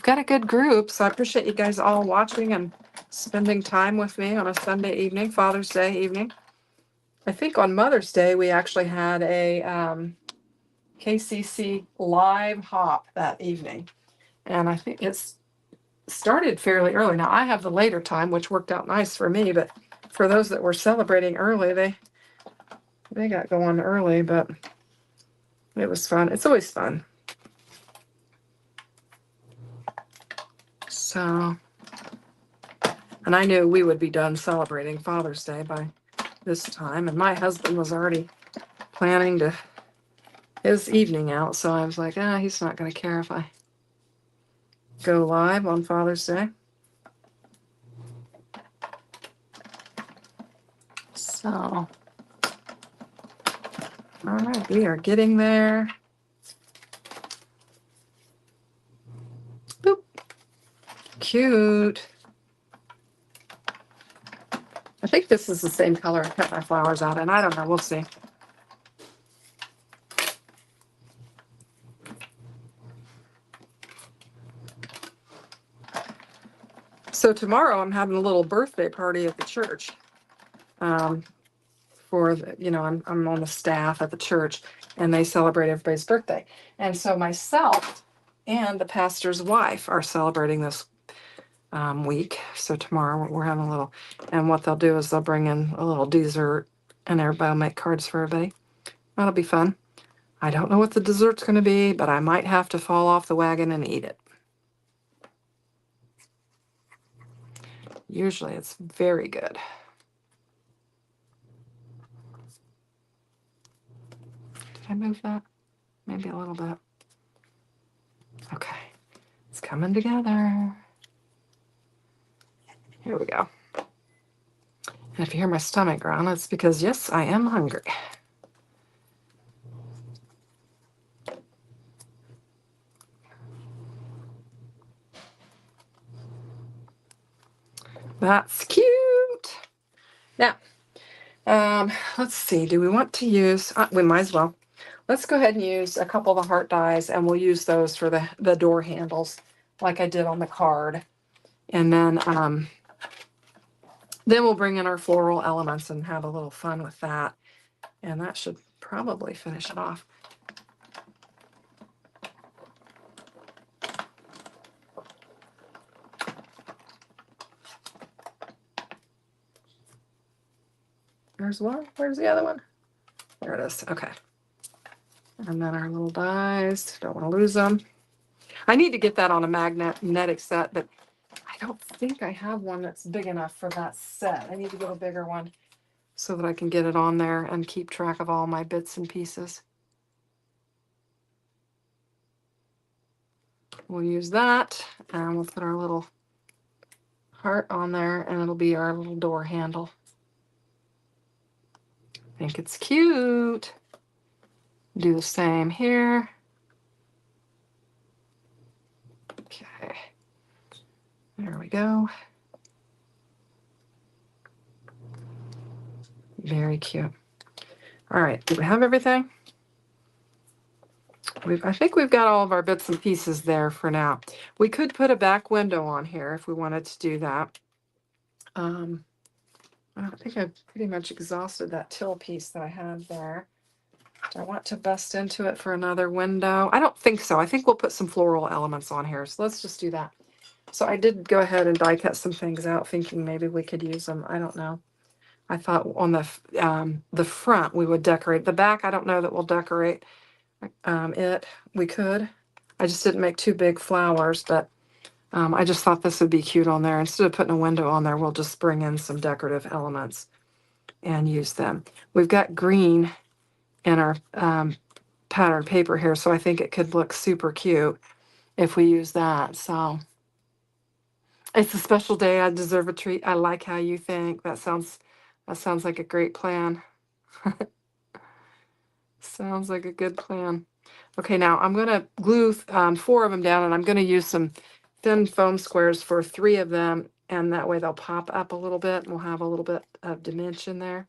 a good group, so I appreciate you guys all watching and spending time with me on a Sunday evening, Father's Day evening. I think on Mother's Day we actually had a KCC live hop that evening, and I think it's started fairly early. Now I have the later time, which worked out nice for me, but for those that were celebrating early, they got going early, but it was fun. It's always fun. So, and I knew we would be done celebrating Father's Day by this time, and my husband was already planning his evening out, so I was like, he's not going to care if I go live on Father's Day. So, all right, we are getting there. Boop. Cute. I think this is the same color I cut my flowers out in. I don't know. We'll see. So tomorrow I'm having a little birthday party at the church. For the, I'm on the staff at the church, and they celebrate everybody's birthday. And so myself and the pastor's wife are celebrating this week. So tomorrow we're having a little, and what they'll do is they'll bring in a little dessert, and everybody will make cards for everybody. That'll be fun. I don't know what the dessert's going to be, but I might have to fall off the wagon and eat it. Usually it's very good. Did I move that? Maybe a little bit. Okay. It's coming together. Here we go. And if you hear my stomach growl, it's because, yes, I am hungry. That's cute. Now, let's see. Do we want to use, we might as well. Let's go ahead and use a couple of the heart dies, and we'll use those for the door handles like I did on the card. And then we'll bring in our floral elements and have a little fun with that. And that should probably finish it off. There's one. Where's the other one? There it is. Okay. And then our little dies. Don't want to lose them. I need to get that on a magnetic set, but I don't think I have one that's big enough for that set. I need to get a bigger one so that I can get it on there and keep track of all my bits and pieces. We'll use that, and we'll put our little heart on there, and it'll be our little door handle. I think it's cute. Do the same here. Okay. There we go. Very cute. All right, do we have everything? I think we've got all of our bits and pieces there for now. We could put a back window on here if we wanted to do that. I think I've pretty much exhausted that till piece that I had there. Do I want to bust into it for another window? I don't think so. I think we'll put some floral elements on here. So let's just do that. So I did go ahead and die cut some things out thinking maybe we could use them. I don't know. I thought on the front we would decorate. The back, I don't know that we'll decorate it. We could. I just didn't make two big flowers, but I just thought this would be cute on there. Instead of putting a window on there, we'll just bring in some decorative elements and use them. We've got green in our patterned paper here, so I think it could look super cute if we use that. So it's a special day. I deserve a treat. I like how you think. That sounds like a great plan. Sounds like a good plan. Okay, now I'm going to glue 4 of them down, and I'm going to use some thin foam squares for 3 of them, and that way they'll pop up a little bit, and we'll have a little bit of dimension there.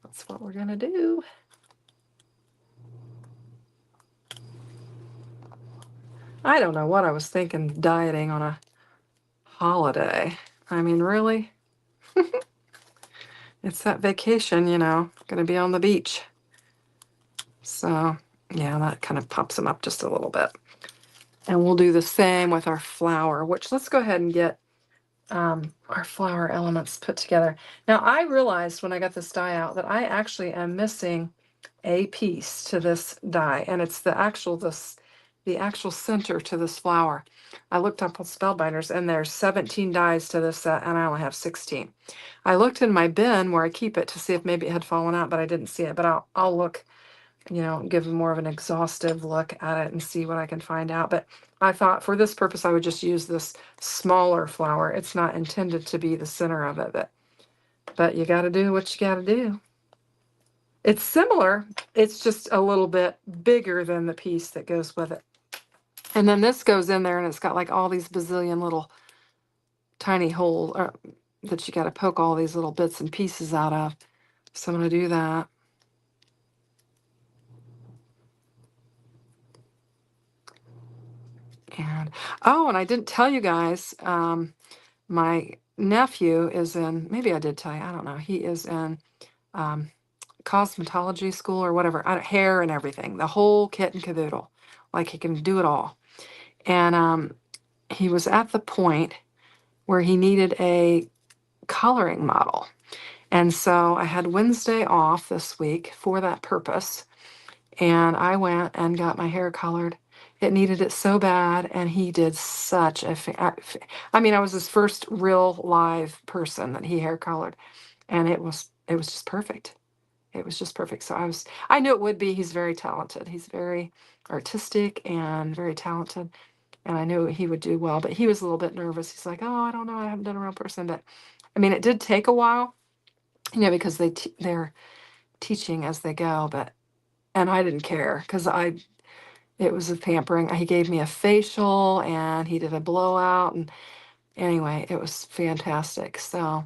That's what we're going to do. I don't know what I was thinking dieting on a holiday. I mean, really? It's that vacation, you know, going to be on the beach. So, yeah, that kind of pops them up just a little bit. And we'll do the same with our flower, which let's go ahead and get our flower elements put together. Now, I realized when I got this die out that I actually am missing a piece to this die, and it's the actual center to this flower. I looked up on Spellbinders, and there's 17 dies to this set, and I only have 16. I looked in my bin where I keep it to see if maybe it had fallen out, but I didn't see it. But I'll look, you know, give more of an exhaustive look at it and see what I can find out. But I thought for this purpose, I would just use this smaller flower. It's not intended to be the center of it, but you got to do what you got to do. It's similar. It's just a little bit bigger than the piece that goes with it. And then this goes in there, and it's got like all these bazillion little tiny holes that you got to poke all these little bits and pieces out of. So I'm going to do that. And oh, and I didn't tell you guys, my nephew is in, maybe I did tell you, I don't know. He is in cosmetology school or whatever, hair and everything, the whole kit and caboodle. Like he can do it all. And he was at the point where he needed a coloring model. And so I had Wednesday off this week for that purpose. And I went and got my hair colored. It needed it so bad, and he did such a I mean, I was his first real live person that he hair colored, and it was just perfect. It was just perfect. So I knew it would be. He's very talented. He's very artistic and very talented, and I knew he would do well, but he was a little bit nervous. He's like, "Oh, I don't know. I haven't done a real person." But I mean, it did take a while, you know, because they're teaching as they go, and I didn't care because it was a pampering. He gave me a facial and he did a blowout, and anyway, it was fantastic. So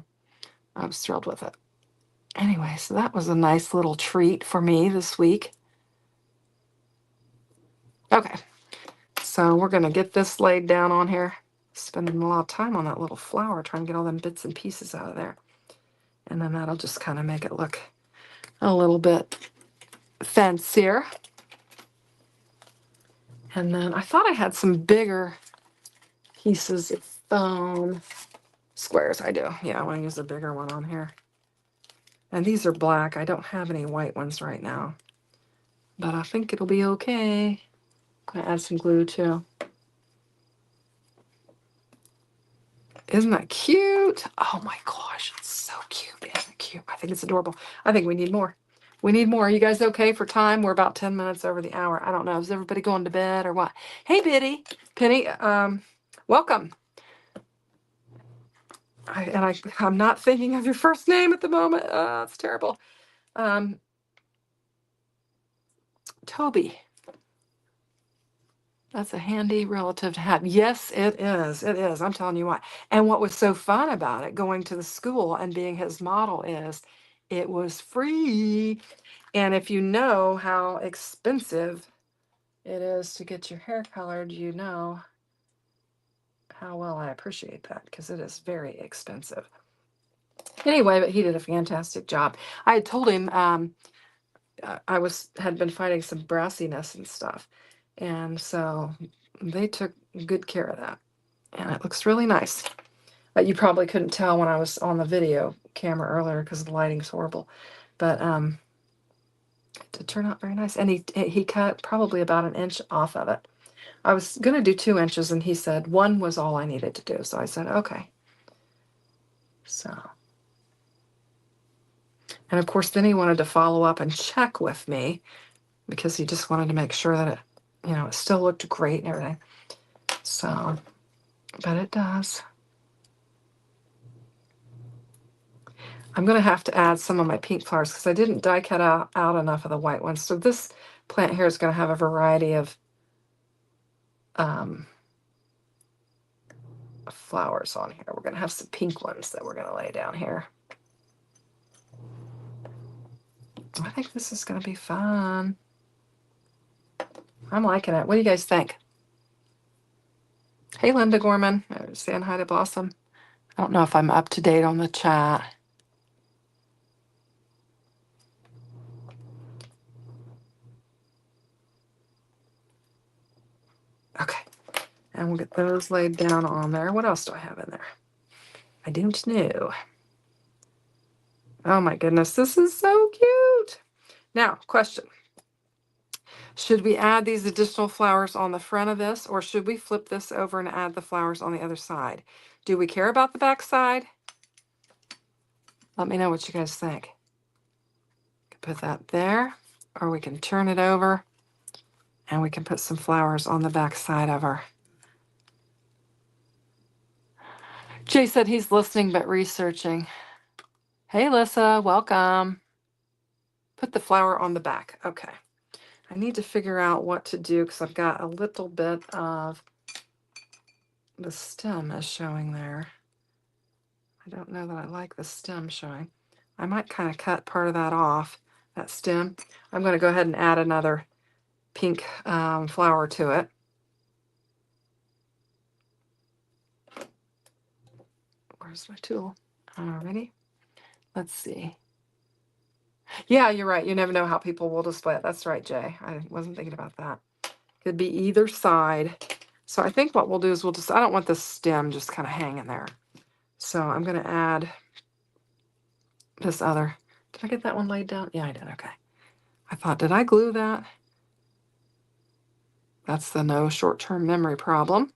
I was thrilled with it. Anyway, so that was a nice little treat for me this week. Okay, so we're gonna get this laid down on here. Spending a lot of time on that little flower, trying to get all them bits and pieces out of there. And then that'll just kind of make it look a little bit fancier. And then I thought I had some bigger pieces of foam squares. I do. Yeah, I want to use a bigger one on here. And these are black. I don't have any white ones right now, but I think it'll be okay. I'm gonna add some glue too. Isn't that cute? Oh my gosh, it's so cute. Isn't it cute? I think it's adorable. I think we need more. We need more. Are you guys okay for time? We're about 10 minutes over the hour. I don't know. Is everybody going to bed or what? Hey, Penny, welcome. I'm not thinking of your first name at the moment. It's terrible. Toby. That's a handy relative to have. Yes, it is. It is. I'm telling you what. And what was so fun about it, going to the school and being his model, is it was free. And if you know how expensive it is to get your hair colored, you know how well I appreciate that, because it is very expensive. Anyway, but he did a fantastic job. I had told him I had been fighting some brassiness and stuff, and so they took good care of that. And it looks really nice. You probably couldn't tell when I was on the video camera earlier because the lighting's horrible. But it did turn out very nice. And he cut probably about 1 inch off of it. I was going to do 2 inches, and he said 1 was all I needed to do. So I said, okay. So, and of course, then he wanted to follow up and check with me because he just wanted to make sure that it, it still looked great and everything. So, but it does. I'm going to have to add some of my pink flowers because I didn't die cut out enough of the white ones. So this plant here is going to have a variety of flowers on here. We're going to have some pink ones that we're going to lay down here. I think this is going to be fun. I'm liking it. What do you guys think? Hey, Linda Gorman. Saying hi to Blossom. I don't know if I'm up to date on the chat. Okay. And we'll get those laid down on there. What else do I have in there? I don't know. Oh my goodness, this is so cute. Now, question. Should we add these additional flowers on the front of this, or should we flip this over and add the flowers on the other side? Do we care about the back side? Let me know what you guys think. Put that there, or we can turn it over and we can put some flowers on the back side of her. Jay said he's listening but researching. Hey, Lissa, welcome. Put the flower on the back. Okay. I need to figure out what to do because I've got a little bit of the stem is showing there. I don't know that I like the stem showing. I might kind of cut part of that off, that stem. I'm going to go ahead and add another pink flower to it. Where's my tool? Alrighty. Let's see. Yeah, you're right. You never know how people will display it. That's right, Jay. I wasn't thinking about that. Could be either side. So I think what we'll do is I don't want the stem just kind of hanging there. So I'm going to add this other. Did I get that one laid down? Yeah, I did. Okay. I thought, did I glue that? That's the no short-term memory problem.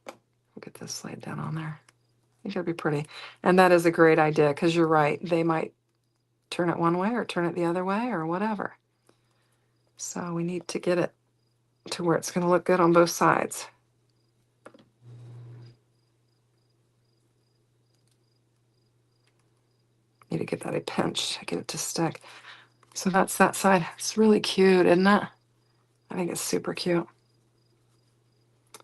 We'll get this laid down on there. I think it'll be pretty. And that is a great idea because you're right. They might turn it one way or turn it the other way or whatever. So we need to get it to where it's going to look good on both sides. Need to get that a pinch, get it to stick. So that's that side. It's really cute, isn't it? I think it's super cute.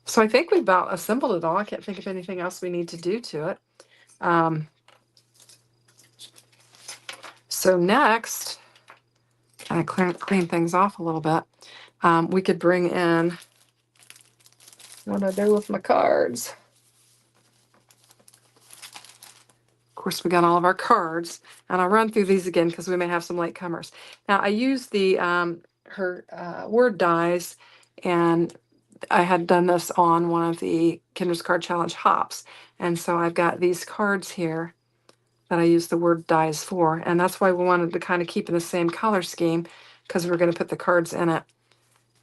So I think we've about assembled it all. I can't think of anything else we need to do to it. So next, kind of clean things off a little bit. We could bring in, what do I do with my cards? Of course, we got all of our cards, and I'll run through these again because we may have some latecomers. Now, I used the her word dies, and I had done this on one of the Kinder's Card Challenge hops, and so I've got these cards here that I used the word dies for, and that's why we wanted to kind of keep in the same color scheme because we're going to put the cards in it.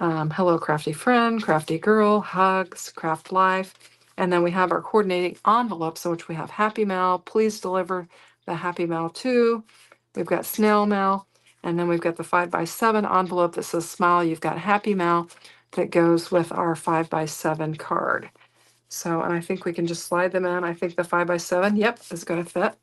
Hello, crafty friend, crafty girl, hugs, craft life. And then we have our coordinating envelopes, in which we have Happy Mail. Please deliver the Happy Mail to. We've got Snail Mail. And then we've got the 5x7 envelope that says Smile. You've got Happy Mail that goes with our 5x7 card. So, and I think we can just slide them in. I think the 5x7, yep, is going to fit.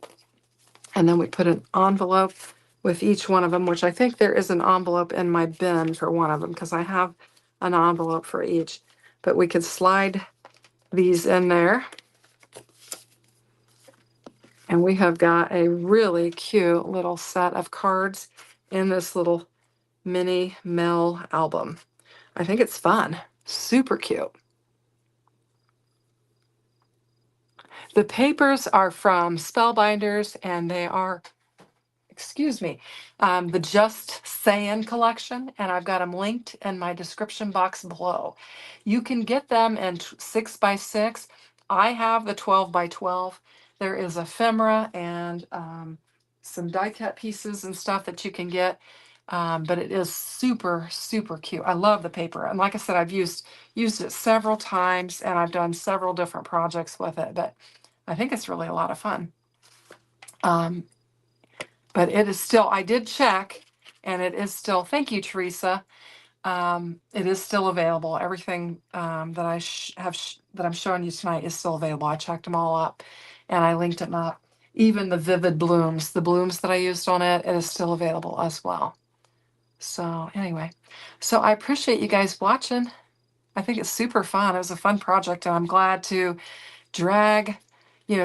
And then we put an envelope with each one of them, which I think there is an envelope in my bin for one of them because I have an envelope for each. But we could slide these in there. And we have got a really cute little set of cards in this little mini mail album. I think it's fun. Super cute. The papers are from Spellbinders, and they are excuse me, the Just Saying collection, and I've got them linked in my description box below. You can get them in 6x6. I have the 12x12. There is ephemera and some die cut pieces and stuff that you can get. But it is super, super cute. I love the paper. And like I said, I've used it several times and I've done several different projects with it, but I think it's really a lot of fun. But it is still, I did check, and it is still, thank you, Teresa. It is still available. Everything that I that I'm showing you tonight is still available. I checked them all up, and I linked them up. Even the vivid blooms, the blooms that I used on it, it is still available as well. So anyway, so I appreciate you guys watching. I think it's super fun. It was a fun project, and I'm glad to drag,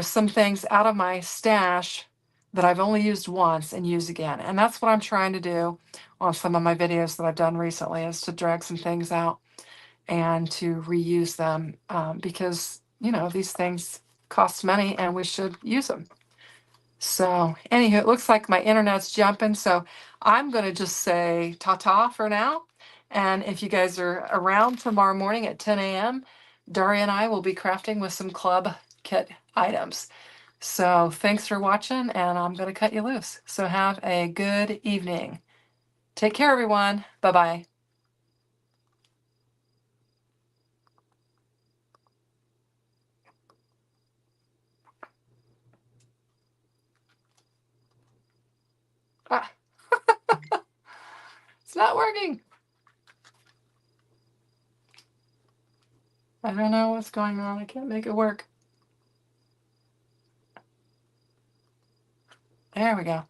some things out of my stash that I've only used once and use again. And that's what I'm trying to do on some of my videos that I've done recently, is to drag some things out and to reuse them, because, these things cost money and we should use them. So anywho, it looks like my internet's jumping, so I'm going to just say ta-ta for now. And if you guys are around tomorrow morning at 10 a.m., Daria and I will be crafting with some club kit items. So thanks for watching, and I'm going to cut you loose. So have a good evening. Take care, everyone. Bye-bye. Ah, it's not working. I don't know what's going on. I can't make it work. There we go.